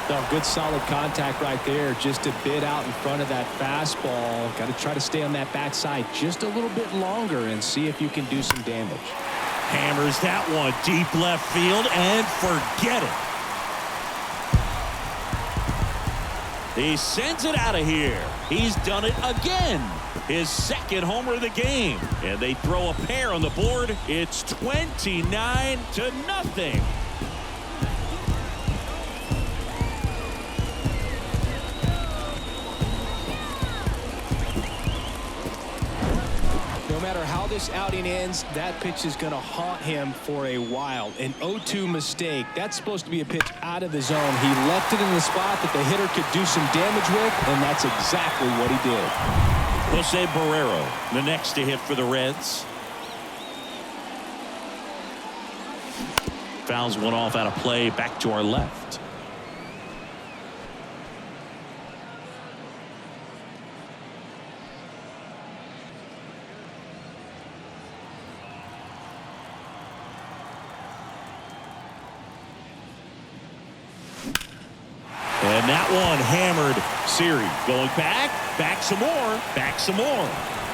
Speaker 2: Oh, good solid contact right there. Just a bit out in front of that fastball. Got to try to stay on that backside just a little bit longer and see if you can do some damage.
Speaker 1: Hammers that one deep left field and forget it. He sends it out of here. He's done it again. His second homer of the game. And they throw a pair on the board. It's 29-0.
Speaker 2: No matter how this outing ends, that pitch is going to haunt him for a while. An 0-2 mistake. That's supposed to be a pitch out of the zone. He left it in the spot that the hitter could do some damage with, and that's exactly what he did.
Speaker 1: Jose Barrero, the next to hit for the Reds. Fouls one off out of play, back to our left. And that one hammered. Siri going back some more,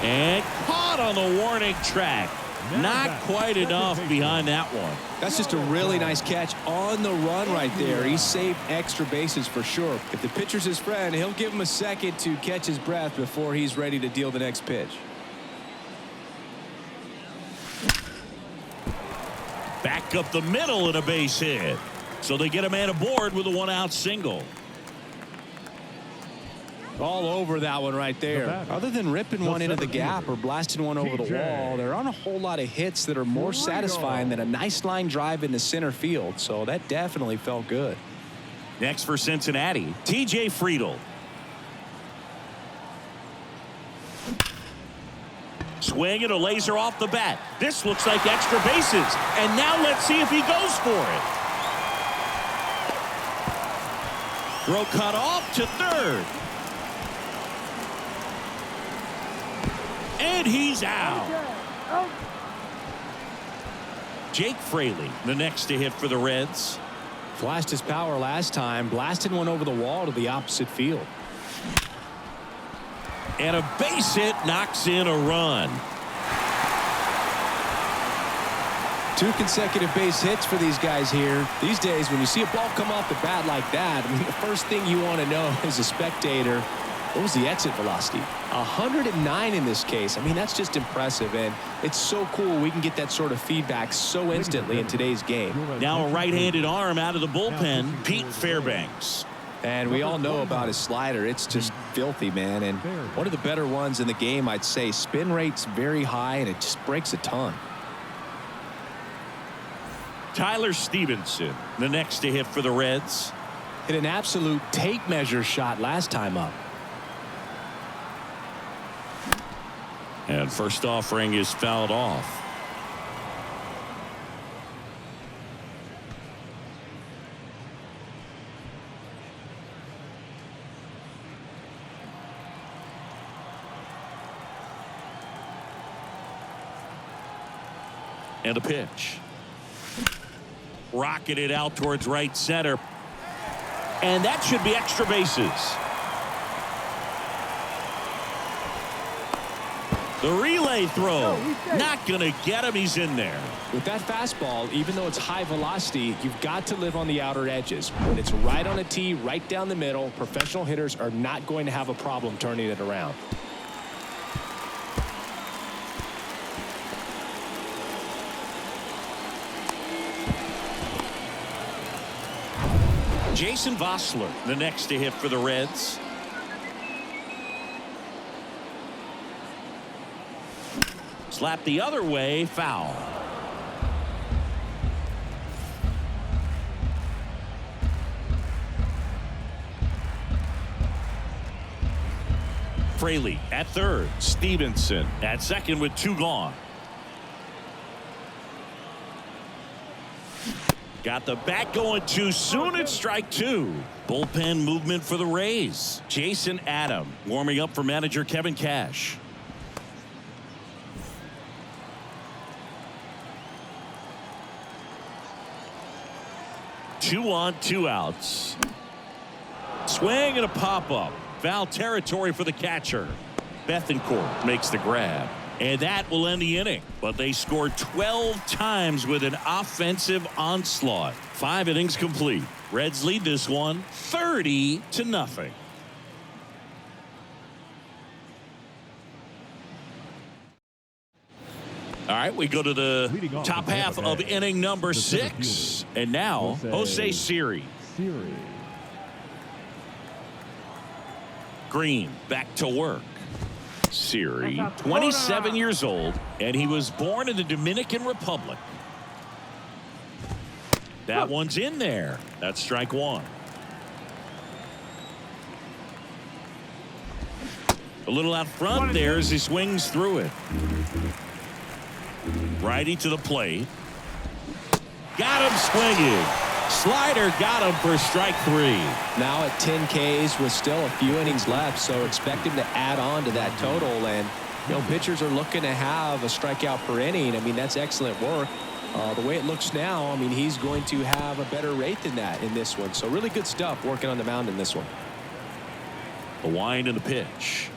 Speaker 1: and caught on the warning track. Not quite enough behind that one.
Speaker 2: That's just a really nice catch on the run right there. He saved extra bases for sure. If the pitcher's his friend, he'll give him a second to catch his breath before he's ready to deal the next pitch.
Speaker 1: Back up the middle and a base hit. So they get a man aboard with a one-out single.
Speaker 2: All over that one right there. Other than ripping one into the gap or blasting one over the wall, there aren't a whole lot of hits that are more satisfying than a nice line drive into center field. So that definitely felt good.
Speaker 1: Next for Cincinnati, TJ Friedl. Swing and a laser off the bat. This looks like extra bases. And now let's see if he goes for it. Throw cut off to third. And he's out. Jake Fraley, the next to hit for the Reds.
Speaker 2: Flashed his power last time, blasted one over the wall to the opposite field.
Speaker 1: And a base hit knocks in a run.
Speaker 2: 2 consecutive base hits for these guys here. These days, when you see a ball come off the bat like that, I mean, the first thing you want to know as a spectator, what was the exit velocity? 109 in this case. I mean, that's just impressive, and it's so cool we can get that sort of feedback so instantly in today's game.
Speaker 1: Now a right-handed arm out of the bullpen, Pete Fairbanks.
Speaker 2: And we all know about his slider. It's just filthy, man. And one of the better ones in the game, I'd say. Spin rate's very high, and it just breaks a ton.
Speaker 1: Tyler Stevenson, the next to hit for the Reds.
Speaker 2: Hit an absolute tape measure shot last time up.
Speaker 1: And first offering is fouled off. And a pitch. Rocketed out towards right center. And that should be extra bases. The relay throw. Not going to get him. He's in there.
Speaker 2: With that fastball, even though it's high velocity, you've got to live on the outer edges. When it's right on a tee, right down the middle, professional hitters are not going to have a problem turning it around.
Speaker 1: Jason Vossler, the next to hit for the Reds. Slap the other way, foul. Fraley at third. Stevenson at second with 2 gone. Got the bat going too soon. It's strike 2. Bullpen movement for the Rays. Jason Adam warming up for manager Kevin Cash. Two on, 2 outs. Swing and a pop-up. Foul territory for the catcher. Bethancourt makes the grab. And that will end the inning. But they scored 12 times with an offensive onslaught. 5 innings complete. Reds lead this one 30-0. All right, we go to the top half of inning number 6. And now, Jose Siri. Green back to work. Siri, 27 years old, and he was born in the Dominican Republic. That one's in there. That's strike 1. A little out front there as he swings through it. Righty to the plate. Got him swinging. Slider got him for strike 3.
Speaker 2: Now at 10 Ks with still a few innings left, so expect him to add on to that total. And you know, pitchers are looking to have a strikeout per inning. I mean, that's excellent work. The way it looks now, I mean, he's going to have a better rate than that in this one. So really good stuff working on the mound in this one.
Speaker 1: The wind and the pitch.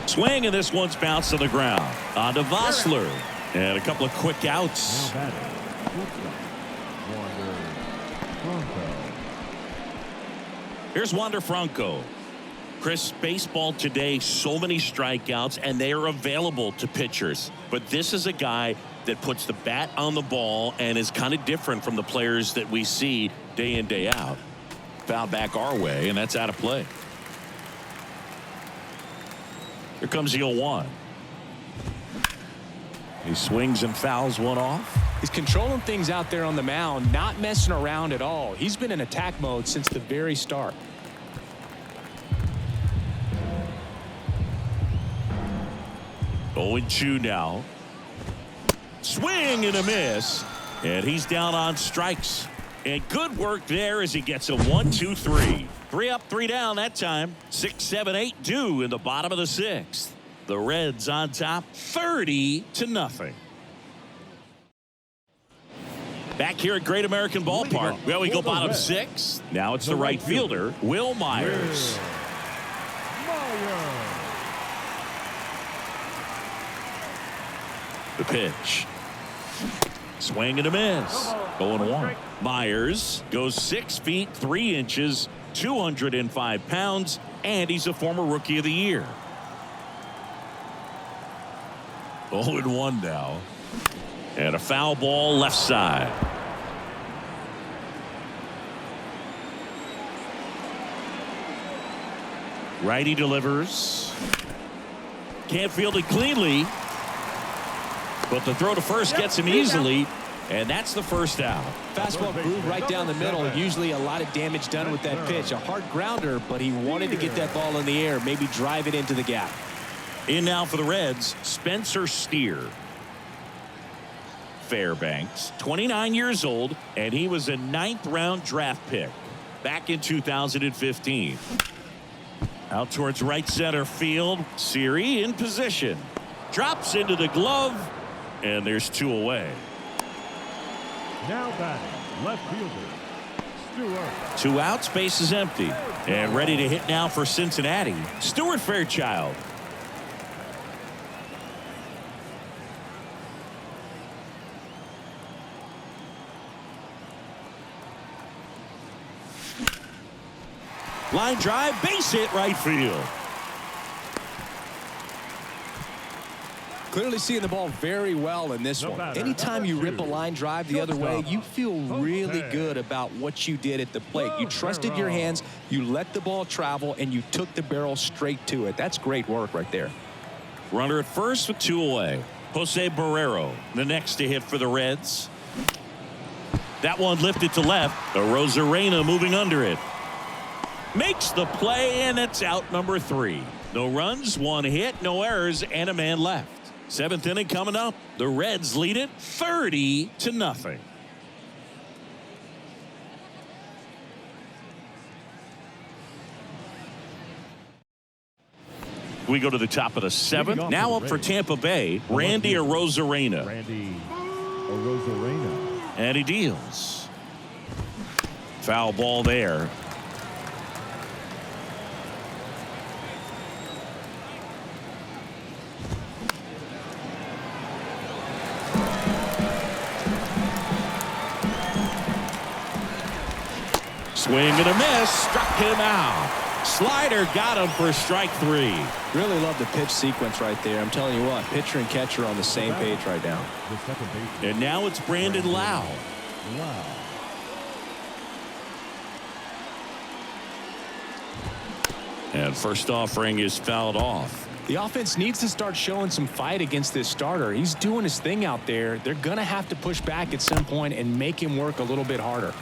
Speaker 1: Swing, and this one's bounced to the ground. On to Vossler. And a couple of quick outs. Here's Wander Franco. Chris, baseball today, so many strikeouts, and they are available to pitchers. But this is a guy that puts the bat on the ball and is kind of different from the players that we see day in, day out. Foul back our way, and that's out of play. Here comes the 0-1. He swings and fouls one off.
Speaker 2: He's controlling things out there on the mound, not messing around at all. He's been in attack mode since the very start.
Speaker 1: Oh, 0-2 now. Swing and a miss. And he's down on strikes. And good work there as he gets a 1-2-3. 3 up, 3 down that time. 6, 7, 8 due in the bottom of the 6th. The Reds on top 30-0. Back here at Great American Ballpark. Well, we go bottom 6. Now it's the right fielder, Will Myers. The pitch. Swing and a miss. 0-1. Myers goes 6 feet 3 inches, 205 pounds, and he's a former Rookie of the Year. 0-1 now. And a foul ball left side. Righty delivers. Can't field it cleanly. But the throw to first gets him easily. And that's the first out.
Speaker 2: Fastball groove right down the middle. Usually a lot of damage done with that pitch. A hard grounder, but he wanted to get that ball in the air, maybe drive it into the gap.
Speaker 1: In now for the Reds, Spencer Steer. Fairbanks, 29 years old, and he was a 9th-round draft pick back in 2015. Out towards right center field. Siri in position. Drops into the glove, and there's 2 away.
Speaker 3: Now batting, left fielder, Stewart.
Speaker 1: 2 outs, base is empty. And ready to hit now for Cincinnati, Stuart Fairchild. Line drive, base hit right field.
Speaker 2: Clearly seeing the ball very well in this one. Anytime you rip a line drive the other way, you feel really good about what you did at the plate. You trusted your hands, you let the ball travel, and you took the barrel straight to it. That's great work right there.
Speaker 1: Runner at first with 2 away. Jose Barrero, the next to hit for the Reds. That one lifted to left. Arozarena moving under it. Makes the play, and it's out number 3. No runs, 1 hit, no errors, and a man left. 7th inning coming up. The Reds lead it 30-0. We go to the top of the 7th. Now up for Tampa Bay, Randy Arozarena. And he deals. Foul ball there. Swing and a miss, struck him out. Slider got him for strike 3.
Speaker 2: Really love the pitch sequence right there. I'm telling you what, pitcher and catcher on the same page right now.
Speaker 1: And now it's Brandon Lau. And first offering is fouled off.
Speaker 2: The offense needs to start showing some fight against this starter. He's doing his thing out there. They're going to have to push back at some point and make him work a little bit harder.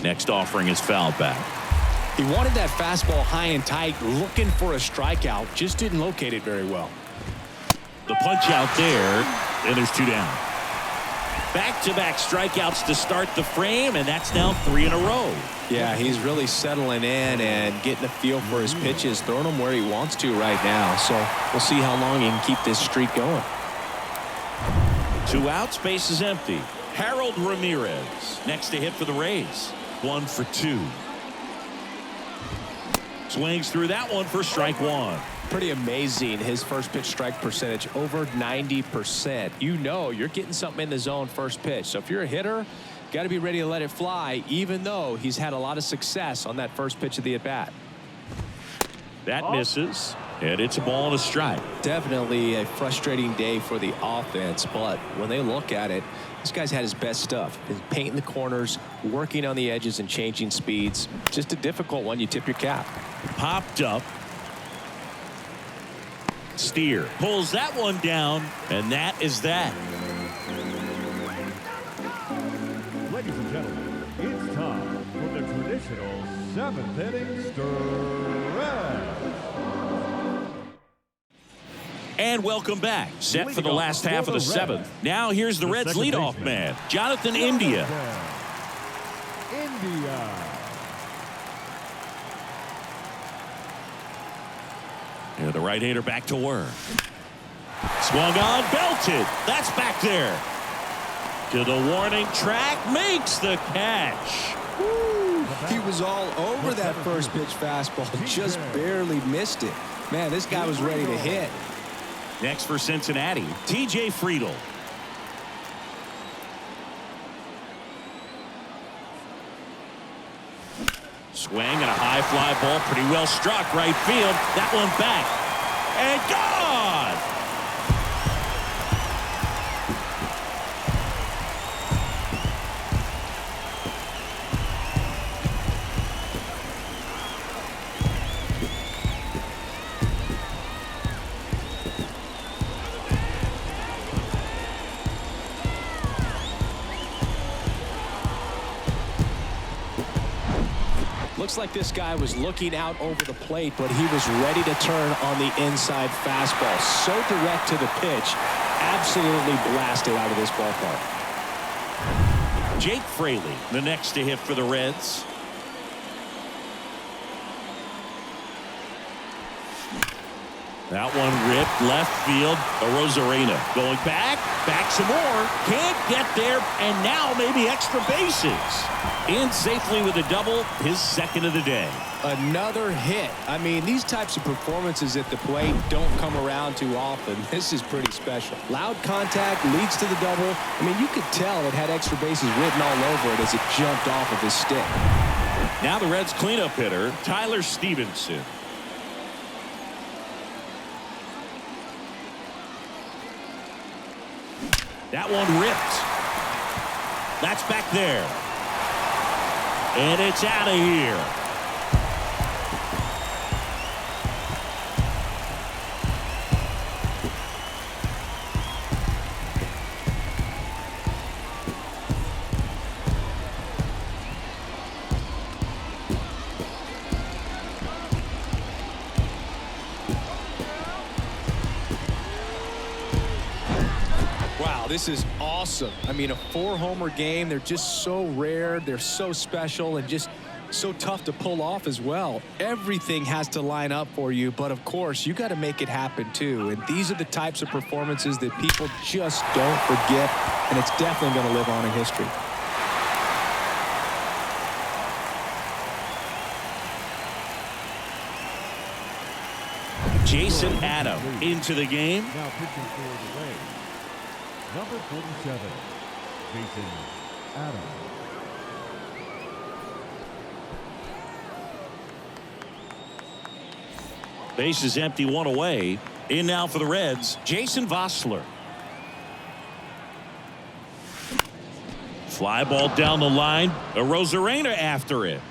Speaker 1: Next offering is fouled back.
Speaker 2: He wanted that fastball high and tight, looking for a strikeout, just didn't locate it very well.
Speaker 1: The punch out there, and there's 2 down. Back-to-back strikeouts to start the frame, and that's now 3 in a row.
Speaker 2: Yeah, he's really settling in and getting a feel for his pitches, throwing them where he wants to right now. So we'll see how long he can keep this streak going.
Speaker 1: 2 outs, base is empty. Harold Ramirez next to hit for the Rays. 1 for 2. Swings through that one for strike 1.
Speaker 2: Pretty amazing, his first pitch strike percentage over 90%. You know you're getting something in the zone first pitch. So if you're a hitter, got to be ready to let it fly, even though he's had a lot of success on that first pitch of the at-bat.
Speaker 1: That misses, and it's a ball and a strike.
Speaker 2: Definitely a frustrating day for the offense, but when they look at it, this guy's had his best stuff. He's painting the corners, working on the edges and changing speeds. Just a difficult one. You tip your cap.
Speaker 1: Popped up. Steer pulls that one down, and that is that.
Speaker 3: Ladies and gentlemen, it's time for the traditional 7th inning stretch.
Speaker 1: And welcome back. Set for the last half of the 7th. Now here's the Reds leadoff man, Jonathan India. And the right-hander back to work. Swung on, belted. That's back there. To the warning track, makes the catch. Woo.
Speaker 2: He was all over that first pitch fastball. Just barely missed it. Man, this guy was ready to hit.
Speaker 1: Next for Cincinnati, T.J. Friedl. Swing and a high fly ball, pretty well struck right field. That one back and gone.
Speaker 2: Looks like this guy was looking out over the plate, but he was ready to turn on the inside fastball. So direct to the pitch. Absolutely blasted out of this ballpark.
Speaker 1: Jake Fraley, the next to hit for the Reds. That one ripped left field. Arozarena going back some more. Can't get there, and now maybe extra bases. In safely with a double, his second of the day.
Speaker 2: Another hit. I mean, these types of performances at the plate don't come around too often. This is pretty special. Loud contact leads to the double. I mean, you could tell it had extra bases written all over it as it jumped off of his stick.
Speaker 1: Now the Reds cleanup hitter, Tyler Stevenson. That one ripped. That's back there. And it's out of here.
Speaker 2: Wow, this is awesome. I mean, a 4-homer game. They're just so rare. They're so special and just so tough to pull off as well. Everything has to line up for you, but of course, you got to make it happen too. And these are the types of performances that people just don't forget, and it's definitely going to live on in history.
Speaker 1: Jason Adam into the game.
Speaker 3: Now pitching for the Rays, number 47, Jason Adams.
Speaker 1: Base is empty, one away. In now for the Reds, Jason Vossler. Fly ball down the line. Arozarena after it.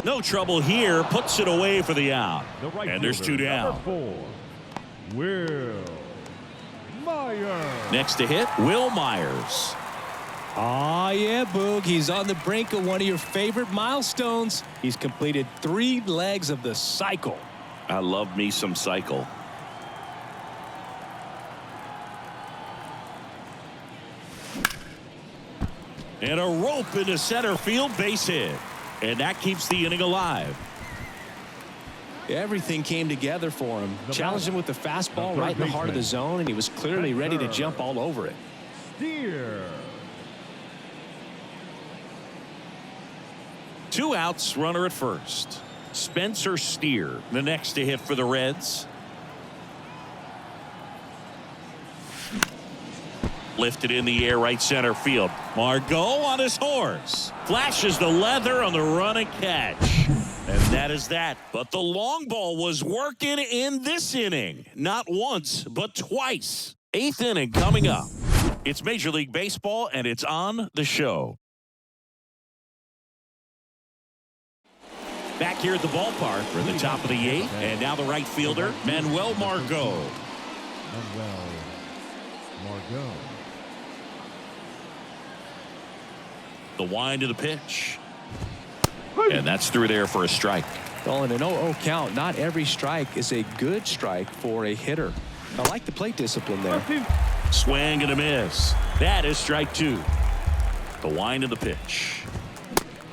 Speaker 1: No trouble here. Puts it away for the out. And there's two down.
Speaker 3: Number 4, Will Myers.
Speaker 1: Next to hit, Will Myers.
Speaker 2: Oh, yeah, Boog. He's on the brink of one of your favorite milestones. He's completed 3 legs of the cycle.
Speaker 1: I love me some cycle. And a rope into center field, base hit. And that keeps the inning alive.
Speaker 2: Everything came together for him. Challenged him with the fastball right in the heart of the zone, and he was clearly ready to jump all over it.
Speaker 3: Steer.
Speaker 1: 2 outs, runner at first. Spencer Steer, the next to hit for the Reds. Lifted in the air, right center field. Margot on his horse. Flashes the leather on the run and catch. And that is that. But the long ball was working in this inning. Not once, but twice. 8th inning coming up. It's Major League Baseball, and it's on the show. Back here at the ballpark, we're at the top of the 8th, and now the right fielder, Manuel Margot.
Speaker 3: Manuel Margot.
Speaker 1: The wind of the pitch. And that's through there for a strike.
Speaker 2: Well, in an 0-0 count, not every strike is a good strike for a hitter. I like the plate discipline there.
Speaker 1: Swing and a miss. That is strike 2. The wind of the pitch.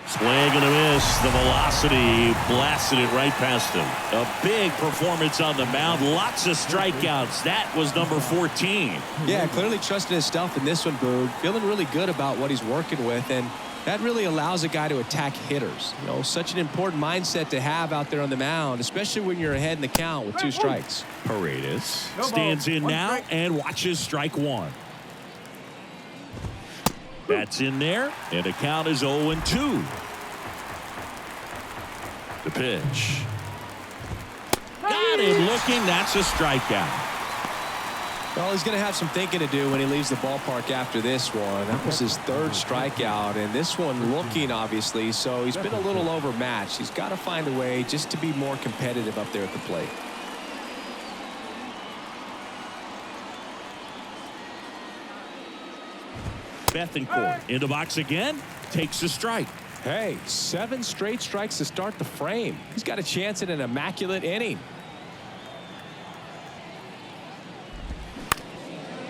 Speaker 1: Swing and a miss. The velocity blasted it right past him. A big performance on the mound. Lots of strikeouts. That was number 14.
Speaker 2: Yeah, clearly trusting his stuff in this one, Boog. Feeling really good about what he's working with. And That really allows a guy to attack hitters. You know, such an important mindset to have out there on the mound, especially when you're ahead in the count with 2 strikes.
Speaker 1: Paredes stands in now and watches strike 1. That's in there, and the count is 0-2. The pitch. Got him looking. That's a strikeout.
Speaker 2: Well, he's going to have some thinking to do when he leaves the ballpark after this one. That was his 3rd strikeout, and this one looking, obviously, so he's been a little overmatched. He's got to find a way just to be more competitive up there at the plate.
Speaker 1: Bethancourt in the box again, takes a strike.
Speaker 2: Hey, 7 straight strikes to start the frame. He's got a chance at an immaculate inning.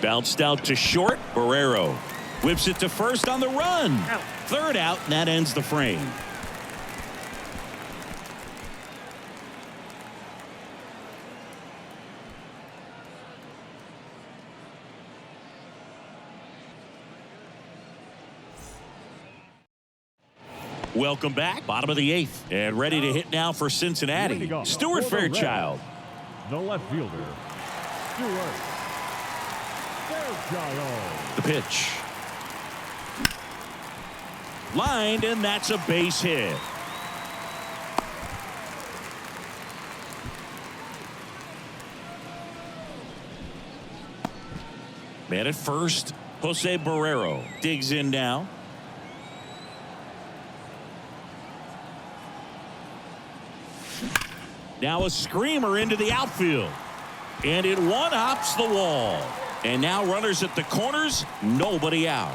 Speaker 1: Bounced out to short. Barrero whips it to first on the run. 3rd out, and that ends the frame. Welcome back. Bottom of the 8th. And ready to hit now for Cincinnati. Stuart Fairchild.
Speaker 3: The left fielder, Stuart Fairchild.
Speaker 1: The pitch. Lined, and that's a base hit. Man at first. Jose Barrero digs in now. Now a screamer into the outfield. And it one-hops the wall. And now runners at the corners, nobody out.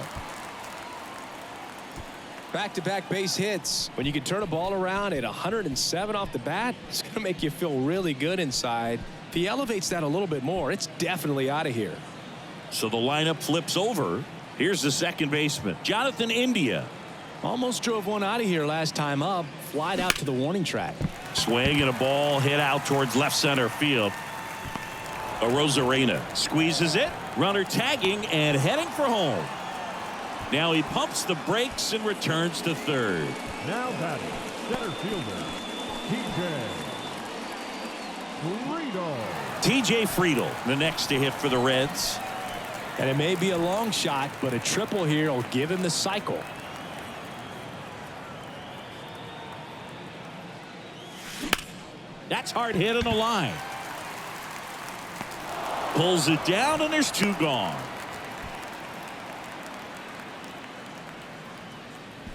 Speaker 2: Back-to-back base hits. When you can turn a ball around at 107 off the bat, it's going to make you feel really good inside. If he elevates that a little bit more, it's definitely out of here.
Speaker 1: So the lineup flips over. Here's the second baseman, Jonathan India.
Speaker 2: Almost drove one out of here last time up. Flied out to the warning track.
Speaker 1: Swing and a ball hit out towards left center field. Arozarena squeezes it. Runner tagging and heading for home. Now he pumps the brakes and returns to third.
Speaker 3: Now batting, center fielder,
Speaker 1: TJ Friedel, the next to hit for the Reds.
Speaker 2: And it may be a long shot, but a triple here will give him the cycle.
Speaker 1: That's hard hit on the line. Pulls it down, and there's 2 gone.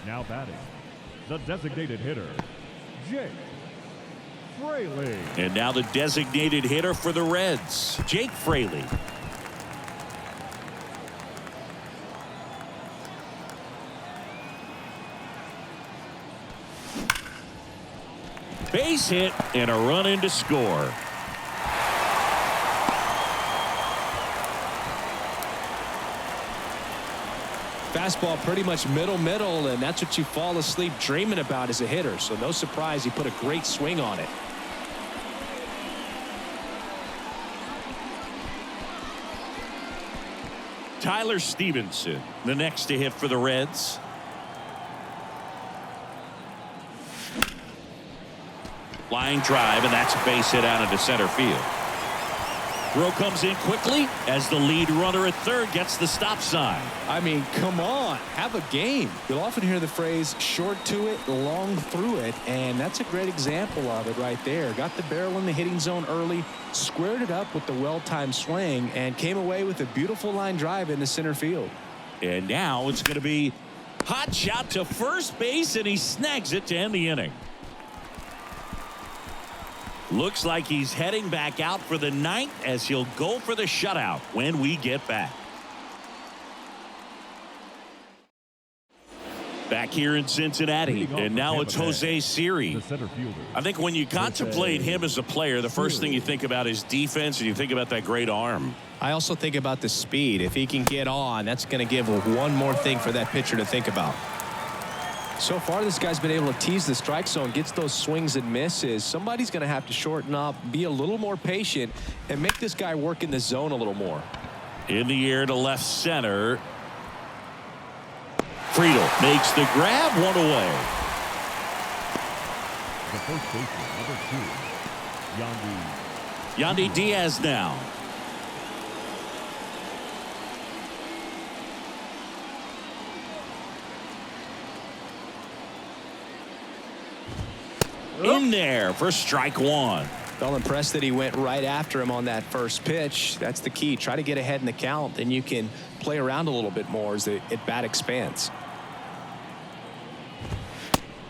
Speaker 3: Now batting, the designated hitter, Jake Fraley.
Speaker 1: And now the designated hitter for the Reds, Jake Fraley. Base hit and a run in to score.
Speaker 2: Fastball pretty much middle, and that's what you fall asleep dreaming about as a hitter. So no surprise he put a great swing on it.
Speaker 1: Tyler Stevenson, the next to hit for the Reds. Line drive, and that's a base hit out into center field. Throw comes in quickly as the lead runner at third gets the stop sign.
Speaker 2: I mean, come on, have a game. You'll often hear the phrase short to it, long through it, and that's a great example of it right there. Got the barrel in the hitting zone early, squared it up with the well-timed swing, and came away with a beautiful line drive into center field.
Speaker 1: And now it's going to be hot shot to first base, and he snags it to end the inning. Looks like he's heading back out for the 9th as he'll go for the shutout when we get back. Back here in Cincinnati, and now it's Jose Siri. I think when you contemplate him as a player, the first thing you think about is defense, and you think about that great arm.
Speaker 4: I also think about the speed. If he can get on, that's going to give one more thing for that pitcher to think about.
Speaker 2: So far, this guy's been able to tease the strike zone, gets those swings and misses. Somebody's going to have to shorten up, be a little more patient, and make this guy work in the zone a little more.
Speaker 1: In the air to left center. Friedel makes the grab, one away.
Speaker 3: The first baseman, number 2,
Speaker 1: Yandy Diaz now. In there for strike one.
Speaker 4: Well, impressed that he went right after him on that first pitch. That's the key. Try to get ahead in the count, then you can play around a little bit more as the at-bat expands.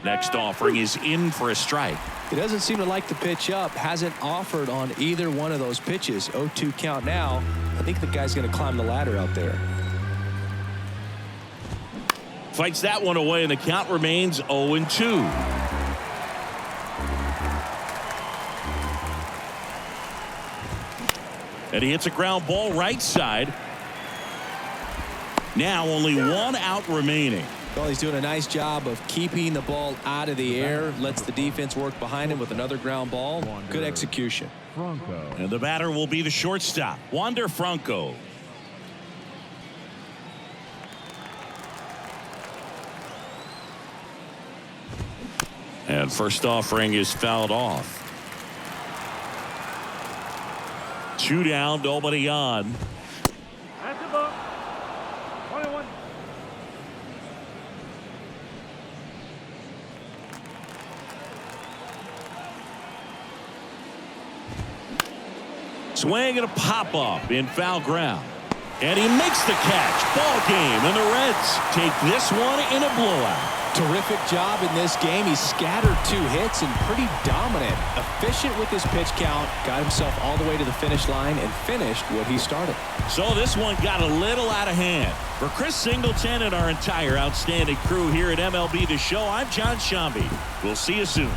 Speaker 1: Next offering is in for a strike.
Speaker 2: He doesn't seem to like the pitch up. Hasn't offered on either one of those pitches. 0-2 count now. I think the guy's going to climb the ladder out there.
Speaker 1: Fights that one away, and the count remains 0-2. And he hits a ground ball right side. Now only one out remaining.
Speaker 2: Well, he's doing a nice job of keeping the ball out of the air. Lets the defense work behind him with another ground ball. Good execution.
Speaker 3: Franco.
Speaker 1: And the batter will be the shortstop, Wander Franco. And first offering is fouled off. 2 down, nobody on.
Speaker 3: That's a ball. 21.
Speaker 1: Swing and a pop up in foul ground. And he makes the catch. Ball game, and the Reds take this one in a blowout.
Speaker 2: Terrific job in this game. He scattered 2 hits and pretty dominant. Efficient with his pitch count. Got himself all the way to the finish line and finished what he started.
Speaker 1: So this one got a little out of hand. For Chris Singleton and our entire outstanding crew here at MLB The Show, I'm John Shambi. We'll see you soon.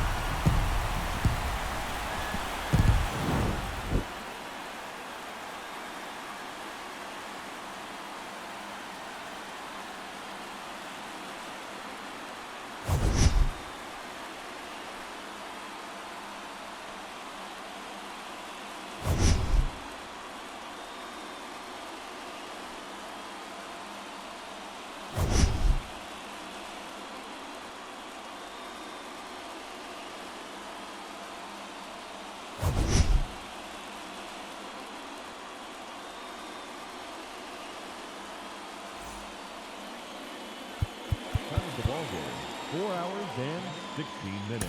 Speaker 3: The ball game, 4 hours and 16 minutes.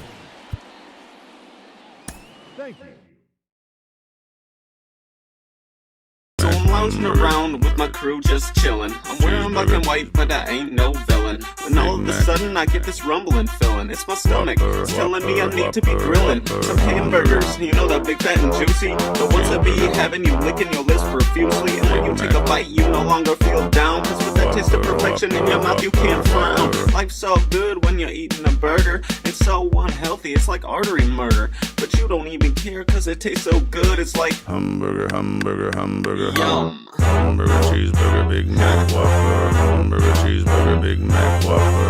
Speaker 3: Thank you.
Speaker 5: So I'm lounging around with my crew just chillin'. I'm wearing black and white, but I ain't no villain. When all of a sudden I get this rumbling feeling. It's my stomach, it's telling me I need to be grilling some hamburgers, you know, that big fat and juicy, the ones that be having you licking your lips profusely. And when you take a bite you no longer feel down, cause with that taste of perfection in your mouth you can't frown. Life's so good when you're eating a burger, it's so unhealthy, it's like artery murder. But you don't even care cause it tastes so good. It's like
Speaker 6: hamburger, hamburger, hamburger,
Speaker 5: yum.
Speaker 6: Hamburger, cheeseburger, Big Mac, Whopper. Hamburger, cheeseburger, Big Mac, Whopper.